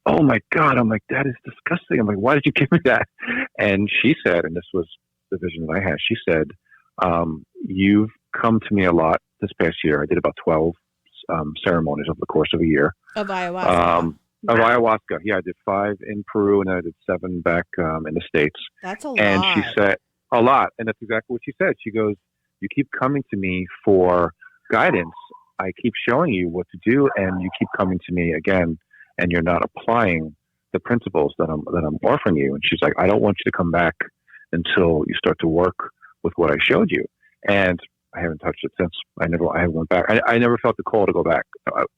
oh my God. I'm like, that is disgusting. I'm like, why did you give me that? And she said, and this was the vision that I had, she said, you've come to me a lot this past year. I did about 12 ceremonies over the course of a year. Of ayahuasca. Of ayahuasca. Yeah, I did 5 in Peru, and then I did 7 back in the States. That's a lot. And she said, a lot. And that's exactly what she said. She goes, you keep coming to me for guidance. I keep showing you what to do, and you keep coming to me again, and you're not applying the principles that I'm offering you. And she's like, I don't want you to come back until you start to work with what I showed you. And I haven't touched it since. I haven't went back. I never felt the call to go back.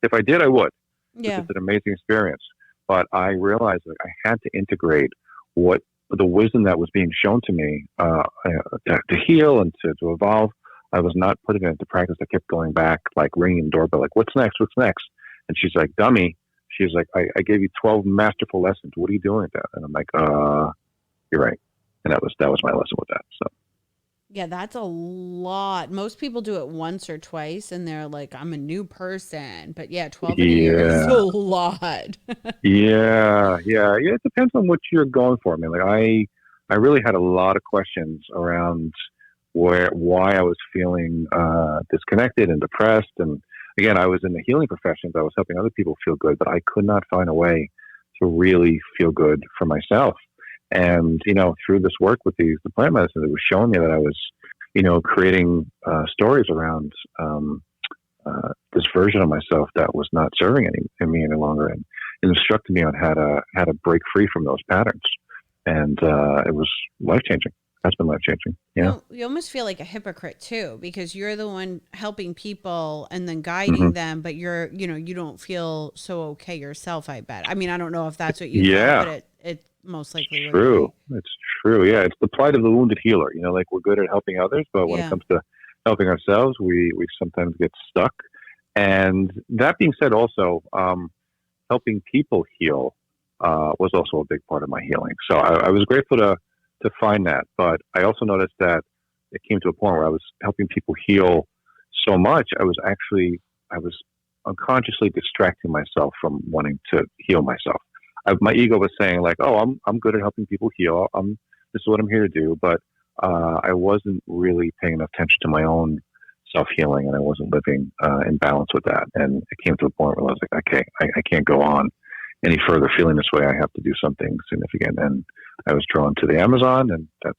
If I did, I would. Yeah. It's an amazing experience. But I realized that I had to integrate what the wisdom that was being shown to me to heal and to evolve. I was not putting it into practice. I kept going back, like ringing the doorbell, like, what's next? What's next? And she's like, dummy. She's like, I gave you 12 masterful lessons. What are you doing with that? And I'm like, you're right. And that was my lesson with that. So. Yeah, that's a lot. Most people do it once or twice, and they're like, I'm a new person. But yeah, 12 in a year is a lot. Yeah. It depends on what you're going for. I mean, like I really had a lot of questions around why I was feeling disconnected and depressed. And again, I was in the healing professions. I was helping other people feel good, but I could not find a way to really feel good for myself. And, you know, through this work with the plant medicine, it was showing me that I was, you know, creating stories around this version of myself that was not serving me any longer, and it instructed me on how to break free from those patterns. And it was life-changing. That's been life-changing. Yeah. You almost feel like a hypocrite too, because you're the one helping people and then guiding them, but you don't feel so okay yourself, I bet. I mean, I don't know if that's what you thought, but it most likely it's true. It's true. Yeah. It's the plight of the wounded healer. You know, like we're good at helping others, but when it comes to helping ourselves, we sometimes get stuck. And that being said, also, helping people heal was also a big part of my healing. So I was grateful to find that. But I also noticed that it came to a point where I was helping people heal so much, I was unconsciously distracting myself from wanting to heal myself. My ego was saying like, oh, I'm good at helping people heal. This is what I'm here to do. But I wasn't really paying enough attention to my own self-healing, and I wasn't living in balance with that. And it came to a point where I was like, okay, I can't go on any further feeling this way. I have to do something significant. And I was drawn to the Amazon, and that's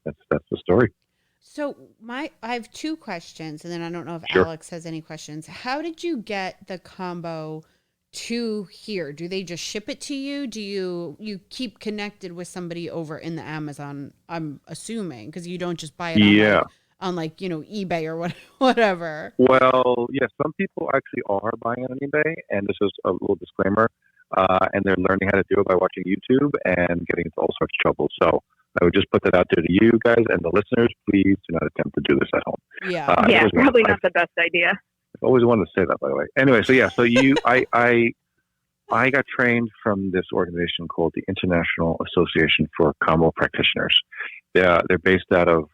the story. So I have two questions, and then I don't know if Sure. Alex has any questions. How did you get the Kambo to here? Do they just ship it to you? Do you keep connected with somebody over in the Amazon? I'm assuming, because you don't just buy it Yeah. on eBay or whatever. Well, yeah, some people actually are buying it on eBay, and this is a little disclaimer, and they're learning how to do it by watching YouTube and getting into all sorts of trouble. So I would just put that out there to you guys and the listeners. Please do not attempt to do this at home. Yeah. Yeah, probably not the best idea. I've always wanted to say that, by the way. Anyway, so yeah, so I got trained from this organization called the International Association for Kambo Practitioners. They're based out of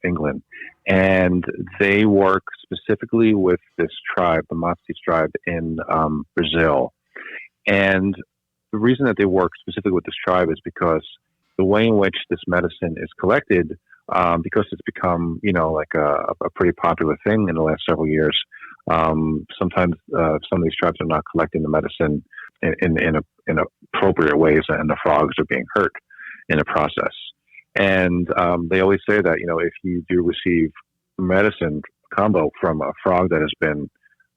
England, and they work specifically with this tribe, the Matsis tribe in Brazil. And the reason that they work specifically with this tribe is because the way in which this medicine is collected, because it's become, like a pretty popular thing in the last several years. Sometimes some of these tribes are not collecting the medicine in appropriate ways, and the frogs are being hurt in the process. And they always say that, if you do receive medicine Kambo from a frog that has been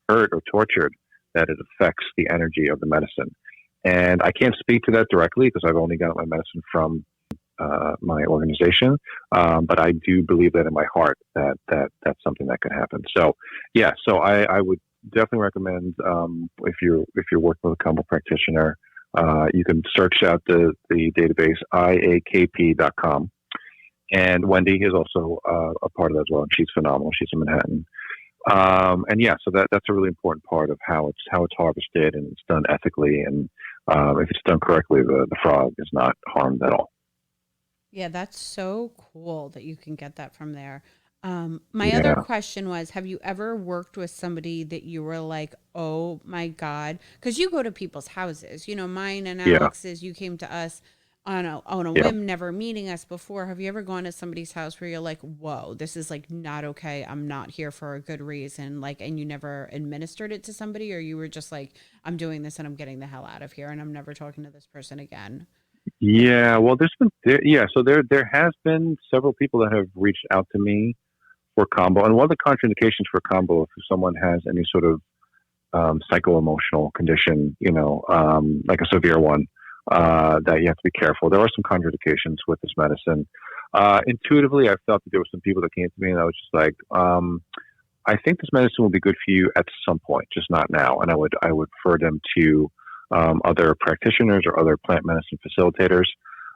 hurt or tortured, that it affects the energy of the medicine. And I can't speak to that directly because I've only got my medicine from my organization, but I do believe that in my heart that that's something that could happen. So yeah, so I would definitely recommend if you're working with a Kambo practitioner, you can search out the database iakp.com, and Wendy is also a part of that as well, and she's phenomenal. She's in Manhattan. And yeah, so that's a really important part of how it's harvested, and it's done ethically, and if it's done correctly, the frog is not harmed at all. Yeah, that's so cool that you can get that from there. My other question was, have you ever worked with somebody that you were like, oh my God? Because you go to people's houses, mine and Alex's, you came to us on a whim, never meeting us before. Have you ever gone to somebody's house where you're like, whoa, this is like not okay. I'm not here for a good reason. And you never administered it to somebody, or you were just like, I'm doing this and I'm getting the hell out of here and I'm never talking to this person again. Yeah, well, so there has been several people that have reached out to me for Kambo, and one of the contraindications for Kambo, if someone has any sort of psycho-emotional condition, like a severe one, that you have to be careful. There are some contraindications with this medicine. Intuitively, I felt that there were some people that came to me, and I was just like, I think this medicine will be good for you at some point, just not now. And I would refer them to other practitioners or other plant medicine facilitators.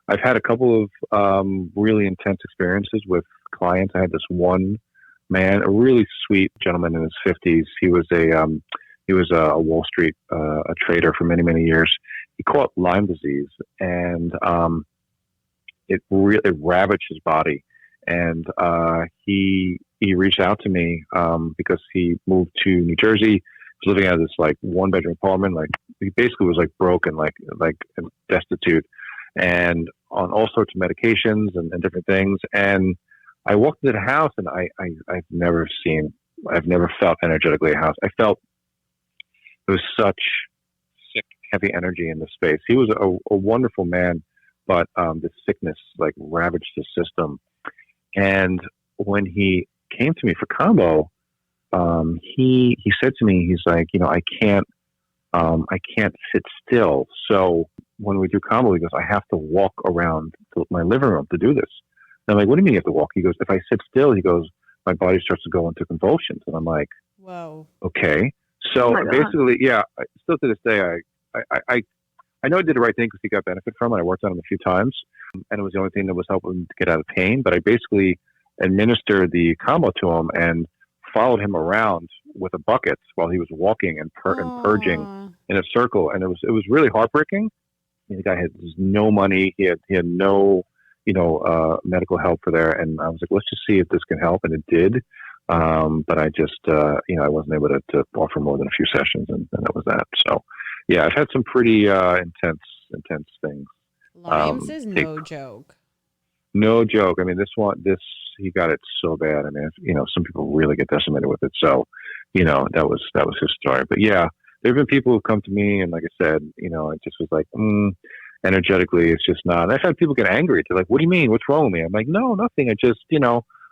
I've had a couple of really intense experiences with clients. I had this one man, a really sweet gentleman in his 50s. He was a Wall Street a trader for many, many years. He caught Lyme disease, and it ravaged his body. And he reached out to me because he moved to New Jersey. He was living out of this like 1-bedroom apartment. Like he basically was like broken, like destitute, and on all sorts of medications and different things. And I walked into the house, and I've never felt energetically a house. I felt there was such sick, heavy energy in the space. He was a wonderful man, but this sickness like ravaged his system. And when he came to me for Kambo, he said to me, he's like, I can't sit still. So when we do Kambo, he goes, I have to walk around my living room to do this. And I'm like, what do you mean you have to walk? He goes, if I sit still, he goes, my body starts to go into convulsions. And I'm like, whoa. Okay. So basically, yeah, still to this day, I know I did the right thing because he got benefit from it. I worked on him a few times, and it was the only thing that was helping him to get out of pain. But I basically administered the Kambo to him and followed him around with a bucket while he was walking and purging in a circle. And it was really heartbreaking. The guy had no money. He had no, medical help for there. And I was like, let's just see if this can help. And it did. But I just, I wasn't able to offer more than a few sessions, and that was that. So, yeah, I've had some pretty intense things. Lyme's is no joke. No joke. I mean, he got it so bad. I mean, some people really get decimated with it. So, that was his story. But yeah, there have been people who come to me, and like I said, I just was like, energetically, it's just not. I've had people get angry. They're like, "What do you mean? What's wrong with me?" I'm like, "No, nothing. I just,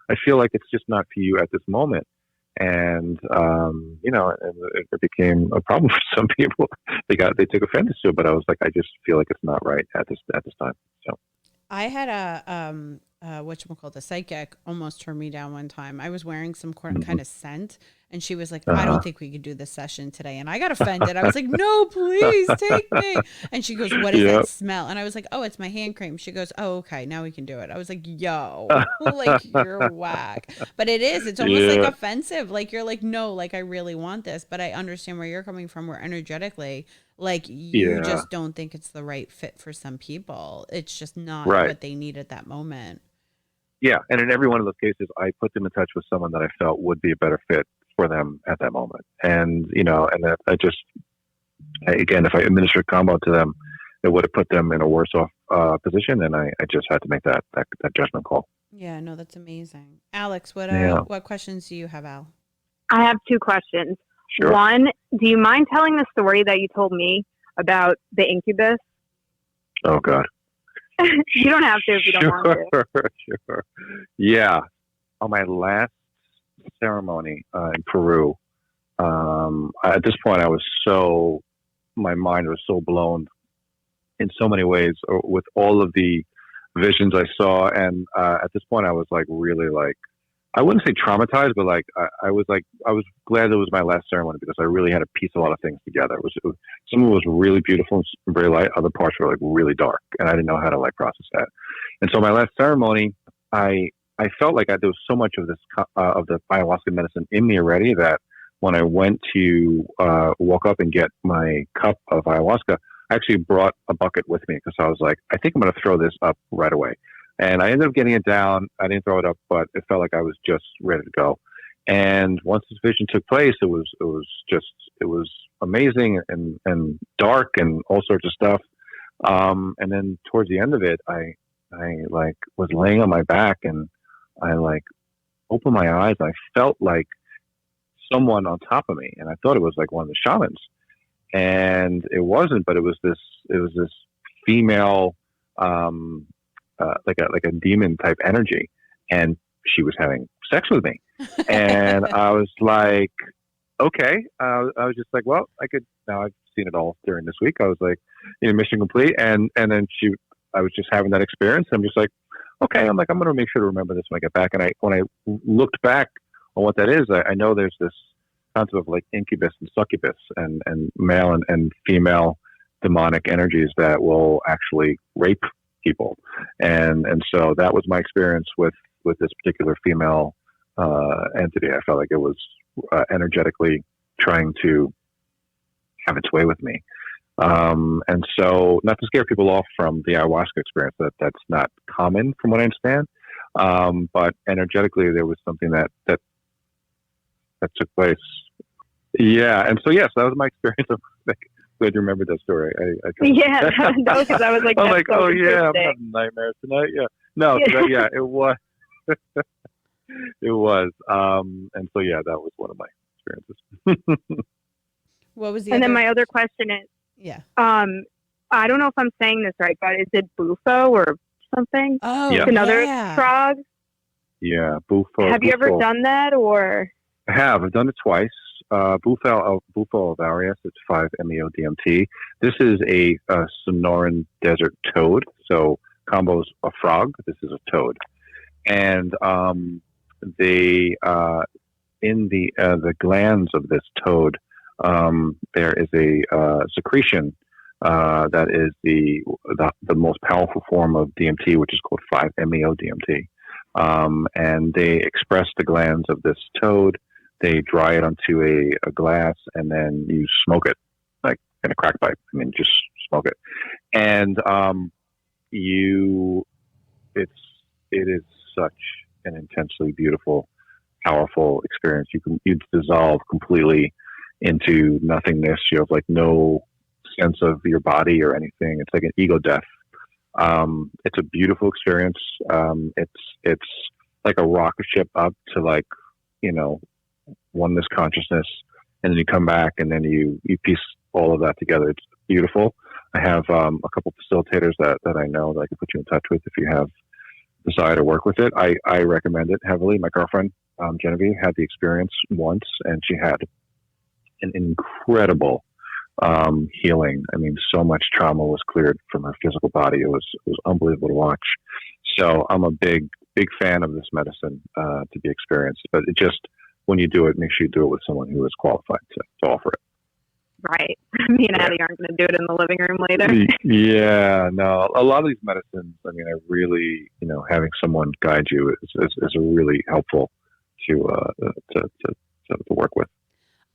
I feel like it's just not for you at this moment." And and it became a problem for some people. They took offense to it, but I was like, I just feel like it's not right at this time. So I had a psychic almost turn me down one time. I was wearing some kind of scent, and she was like, I don't think we could do this session today. And I got offended. I was like, no, please take me. And she goes, what is that smell? And I was like, oh, it's my hand cream. She goes, oh, okay, now we can do it. I was like, yo, like, you're whack. But it's almost like offensive. Like, you're like, no, like, I really want this, but I understand where you're coming from, where energetically, like, you just don't think it's the right fit for some people. It's just not what they need at that moment. Yeah. And in every one of those cases, I put them in touch with someone that I felt would be a better fit for them at that moment. And, and that again, if I administered Kambo to them, it would have put them in a worse off position. And I just had to make that judgment call. Yeah, no, that's amazing. Alex, what questions do you have, Al? I have two questions. Sure. One, do you mind telling the story that you told me about the incubus? Oh, God. You don't have to if you don't want to. Sure. Yeah. On my last ceremony in Peru, at this point, my mind was so blown in so many ways with all of the visions I saw. And at this point, I was like, really like, I wouldn't say traumatized, but like, I was glad it was my last ceremony because I really had to piece a lot of things together. Some of it was really beautiful and very light. Other parts were like really dark, and I didn't know how to like process that. And so my last ceremony, I felt like there was so much of this of the ayahuasca medicine in me already that when I went to walk up and get my cup of ayahuasca, I actually brought a bucket with me because I was like, I think I'm going to throw this up right away. And I ended up getting it down. I didn't throw it up, but it felt like I was just ready to go. And once this vision took place, it was amazing and dark and all sorts of stuff. And then towards the end of it, I like was laying on my back and I like opened my eyes. And I felt like someone on top of me, and I thought it was like one of the shamans, and it wasn't. But it was this female. Like a demon type energy, and she was having sex with me, and I was like, okay. I was just like, well, now I've seen it all during this week. I was like, mission complete, and then I was just having that experience. I'm just like, okay. I'm like, I'm going to make sure to remember this when I get back. And when I looked back on what that is, I know there's this concept of like incubus and succubus and male and female demonic energies that will actually rape people, and so that was my experience with this particular female entity. I felt like it was energetically trying to have its way with me, and so not to scare people off from the ayahuasca experience, that's not common from what I understand, but energetically there was something that took place. Yeah, and so yes, that was my experience of like. Glad you remembered that story. Yeah, no, because I was like, I'm like, so oh yeah, I'm having nightmares tonight. Yeah, no, yeah, it was, it was, and so yeah, that was one of my experiences. What was the? And then my other question is, I don't know if I'm saying this right, but is it bufo or something? Oh, it's another frog. Yeah, bufo. Have you ever done that or? I have. I've done it twice. Bufo alvarius, it's 5-MeO-DMT. This is a Sonoran desert toad. So Kambo's a frog. This is a toad. And they in the glands of this toad, there is a secretion that is the most powerful form of DMT, which is called 5-MeO-DMT. And they express the glands of this toad. They dry it onto a glass, and then you smoke it, like in a crack pipe. I mean, just smoke it. And it is such an intensely beautiful, powerful experience. You dissolve completely into nothingness. You have like no sense of your body or anything. It's like an ego death. It's a beautiful experience. It's like a rocket ship up to like, oneness consciousness, and then you come back and then you piece all of that together. It's beautiful. I have a couple facilitators that I know that I can put you in touch with if you have desire to work with it. I recommend it heavily. My girlfriend, Genevieve, had the experience once, and she had an incredible healing. I mean, so much trauma was cleared from her physical body. It was unbelievable to watch. So I'm a big fan of this medicine to be experienced. But it just, when you do it, make sure you do it with someone who is qualified to offer it. Right. Me and Addie aren't going to do it in the living room later. Yeah, no. A lot of these medicines, I mean, I really, having someone guide you is really helpful to work with.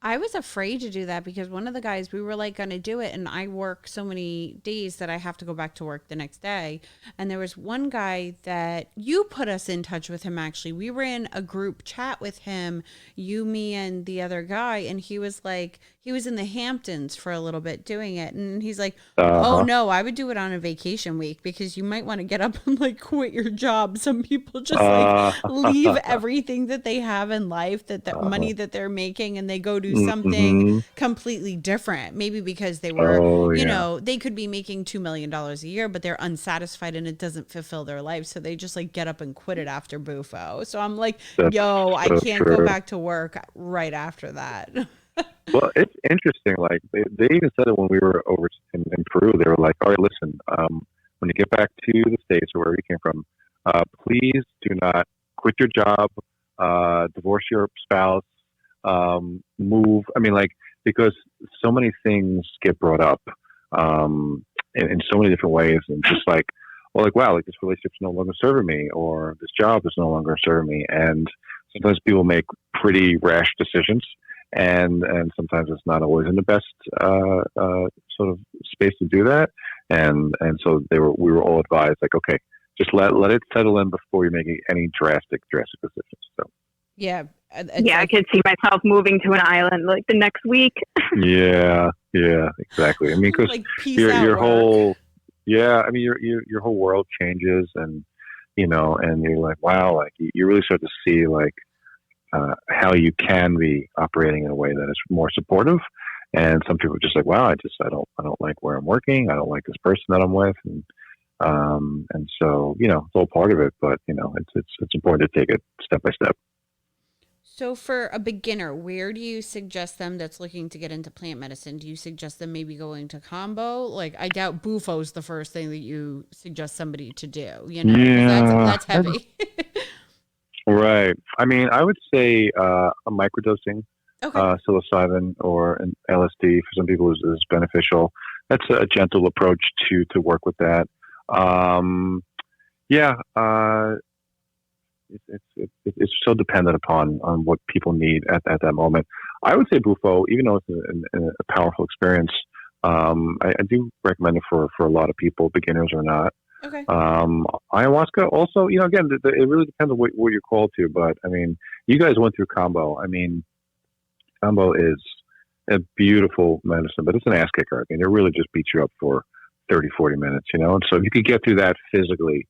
I was afraid to do that because one of the guys, we were like going to do it, and I work so many days that I have to go back to work the next day. And there was one guy that you put us in touch with him, actually. We were in a group chat with him, you, me, and the other guy. And he was like, he was in the Hamptons for a little bit doing it. And he's like, oh no, I would do it on a vacation week because you might want to get up and like quit your job. Some people just like leave everything that they have in life, that the money that they're making, and they go do something completely different. Maybe because they were, they could be making $2 million a year, but they're unsatisfied and it doesn't fulfill their life. So they just like get up and quit it after Bufo. So I'm like, I can't go back to work right after that. Well, it's interesting. Like they even said it when we were over in Peru. They were like, all right, listen, when you get back to the States or wherever you came from, please do not quit your job, divorce your spouse, move. I mean, like, because so many things get brought up in so many different ways, and just like, well, like, wow, like this relationship's no longer serving me, or this job is no longer serving me. And sometimes people make pretty rash decisions, and sometimes it's not always in the best sort of space to do that. And so we were all advised, like, okay, just let it settle in before you make any drastic decisions. So. Yeah. I could see myself moving to an island like the next week. Yeah, exactly. I mean, because like your whole, I mean, your whole world changes, and and you're like, wow, like you really start to see like how you can be operating in a way that is more supportive. And some people are just like, wow, I don't like where I'm working. I don't like this person that I'm with, and so it's all part of it. But it's important to take it step by step. So for a beginner, where do you suggest them that's looking to get into plant medicine? Do you suggest them maybe going to Kambo? Like, I doubt Bufo's the first thing that you suggest somebody to do, that's heavy. Right. I mean, I would say a microdosing, psilocybin or an LSD for some people is beneficial. That's a gentle approach to work with that. It's so dependent on what people need at that moment. I would say Bufo, even though it's a powerful experience, I do recommend it for a lot of people, beginners or not. Okay. Ayahuasca also, again, it really depends on what you're called to. But I mean, you guys went through Kambo. I mean, Kambo is a beautiful medicine, but it's an ass kicker. I mean, it really just beats you up for 30, 40 minutes, And so if you could get through that physically,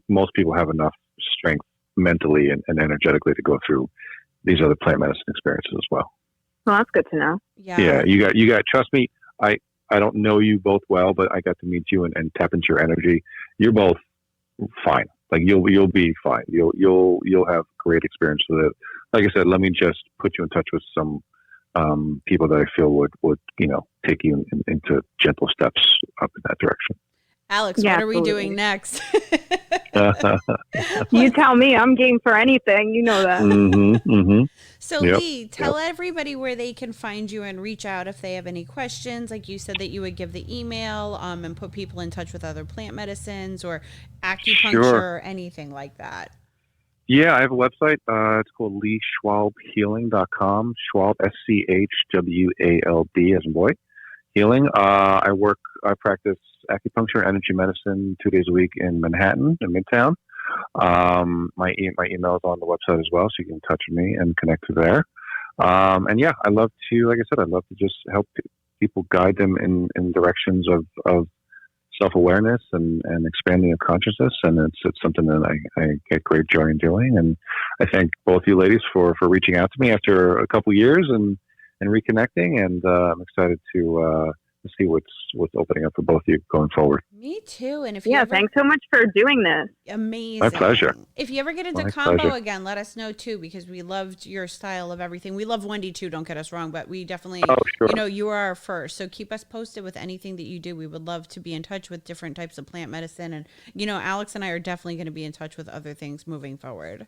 most people have enough strength mentally and energetically to go through these other plant medicine experiences as well. Well, that's good to know. Yeah. You got, trust me, I don't know you both well, but I got to meet you and tap into your energy. You're both fine. Like you'll be fine. You'll have great experience with it. Like I said, let me just put you in touch with some people that I feel would take you into gentle steps up in that direction. Alex, what are we doing next? You tell me. I'm game for anything. You know that. Mm-hmm. So, Lee, tell everybody where they can find you and reach out if they have any questions. Like you said that you would give the email and put people in touch with other plant medicines or acupuncture or anything like that. Yeah, I have a website. It's called LeeSchwalbHealing.com. Schwalb, SCHWALB as in boy. Healing. I practice acupuncture and energy medicine 2 days a week in Manhattan, in Midtown. My email is on the website as well, so you can touch me and connect to there. And yeah, I love to, like I said, just help people, guide them in directions of self-awareness and expanding of consciousness. And it's something that I get great joy in doing. And I thank both you ladies for reaching out to me after a couple years and reconnecting. And I'm excited to to see what's opening up for both of you going forward. Me too. And if you ever, thanks so much for doing this. amazing. My pleasure. If you ever get into My Kambo pleasure. again, let us know too, because we loved your style of everything. We love Wendy too, don't get us wrong, but we definitely, Oh, sure. you are our first. So keep us posted with anything that you do. We would love to be in touch with different types of plant medicine. And, Alex and I are definitely going to be in touch with other things moving forward.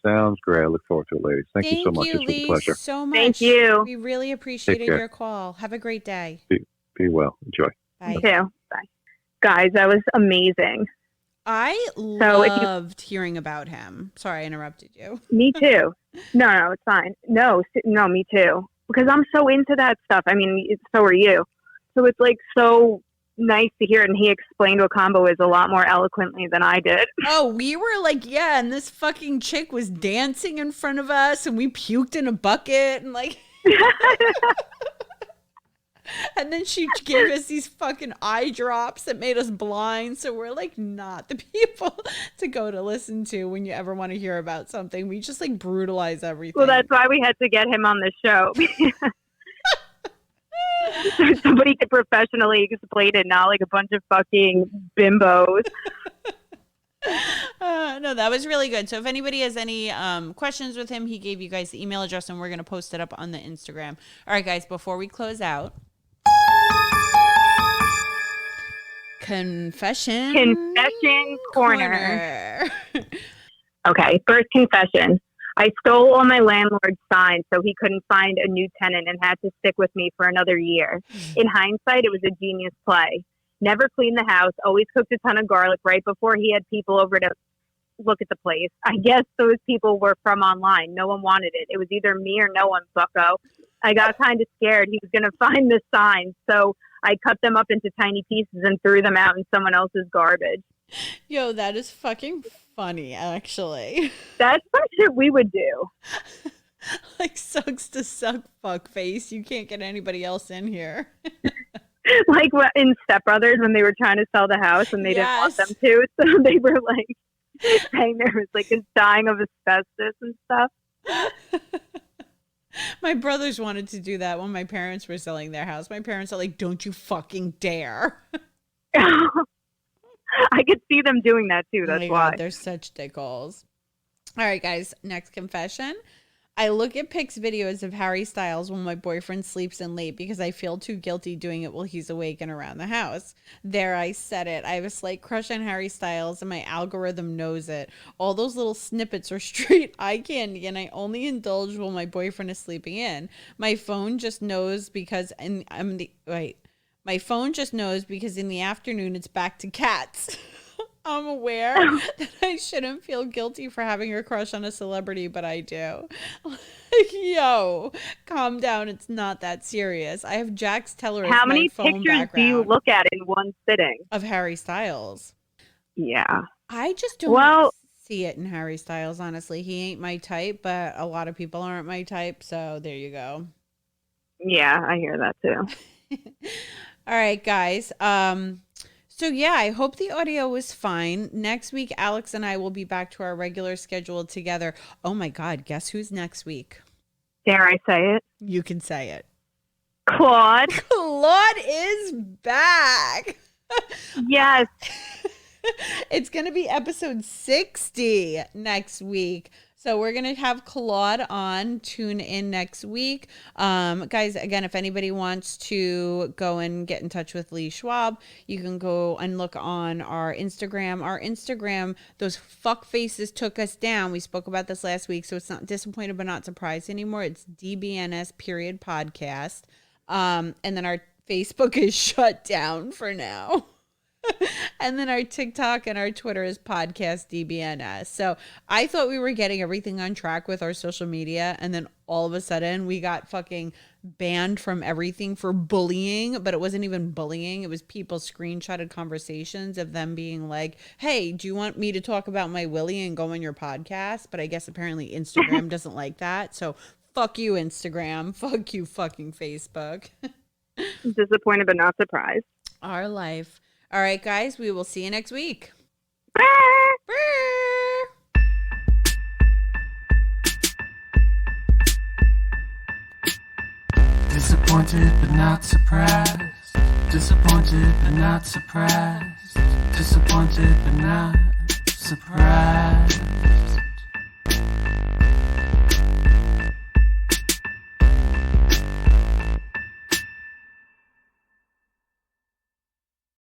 Sounds great. I look forward to it, ladies. Thank you so much. It's been a Lee, pleasure. so much. Thank you. We really appreciated care. your call. Have a great day. Be well. Enjoy. Bye. You too. Bye. Guys, that was amazing. I loved hearing about him. Sorry, I interrupted you. Me too. No, it's fine. No, me too. Because I'm so into that stuff. I mean, so are you. So it's like so nice to hear it. And he explained what Kambo is a lot more eloquently than I did. Oh, we were like, yeah, and this fucking chick was dancing in front of us and we puked in a bucket and like... And then she gave us these fucking eye drops that made us blind. So we're like not the people to go to listen to when you ever want to hear about something. We just like brutalize everything. Well, that's why we had to get him on the show. So somebody could professionally explain it, not like a bunch of fucking bimbos. No, that was really good. So if anybody has any questions with him, he gave you guys the email address and we're going to post it up on the Instagram. All right, guys, before we close out. Confession corner. Okay, first confession. I stole all my landlord's signs so he couldn't find a new tenant and had to stick with me for another year. In hindsight, it was a genius play. Never cleaned the house, always cooked a ton of garlic right before he had people over to look at the place. I guess those people were from online. No one wanted it. It was either me or no one, bucko. I got kind of scared he was going to find the signs, so I cut them up into tiny pieces and threw them out in someone else's garbage. Yo, that is fucking funny, actually. That's some shit we would do. Like, sucks to suck, fuck face. You can't get anybody else in here. Like in Step Brothers when they were trying to sell the house and they didn't want them to. So they were like saying there was like dying of asbestos and stuff. My brothers wanted to do that when my parents were selling their house. My parents are like, don't you fucking dare. I could see them doing that too. That's why. God, they're such dickholes. All right, guys. Next confession. I look at pics videos of Harry Styles when my boyfriend sleeps in late because I feel too guilty doing it while he's awake and around the house. There, I said it. I have a slight crush on Harry Styles and my algorithm knows it. All those little snippets are straight eye candy and I only indulge while my boyfriend is sleeping in. My phone just knows because my phone just knows because in the afternoon it's back to cats. I'm aware that I shouldn't feel guilty for having a crush on a celebrity, but I do. Like, yo, calm down. It's not that serious. I have Jax Teller as How my many phone pictures background do you look at in one sitting? of Harry Styles. Yeah. I just don't see it in Harry Styles, honestly. He ain't my type, but a lot of people aren't my type, so there you go. Yeah, I hear that too. All right, guys. So yeah, I hope the audio was fine. Next week, Alex and I will be back to our regular schedule together. Oh my God, guess who's next week? Dare I say it? You can say it. Claude. Claude is back. Yes. It's going to be episode 60 next week. So we're going to have Claude on. Tune in next week. Guys, again, if anybody wants to go and get in touch with Lee Schwab, you can go and look on our Instagram. Our Instagram, those fuck faces took us down. We spoke about this last week, so it's not disappointed but not surprised anymore. It's DBNS period podcast. And then our Facebook is shut down for now. And then our TikTok and our Twitter is podcast DBNS. So I thought we were getting everything on track with our social media. And then all of a sudden we got fucking banned from everything for bullying. But it wasn't even bullying. It was people screenshotted conversations of them being like, hey, do you want me to talk about my willy and go on your podcast? But I guess apparently Instagram doesn't like that. So fuck you, Instagram. Fuck you, fucking Facebook. Disappointed but not surprised. Our life. All right, guys, we will see you next week. Disappointed but not surprised. Disappointed but not surprised. Disappointed but not surprised.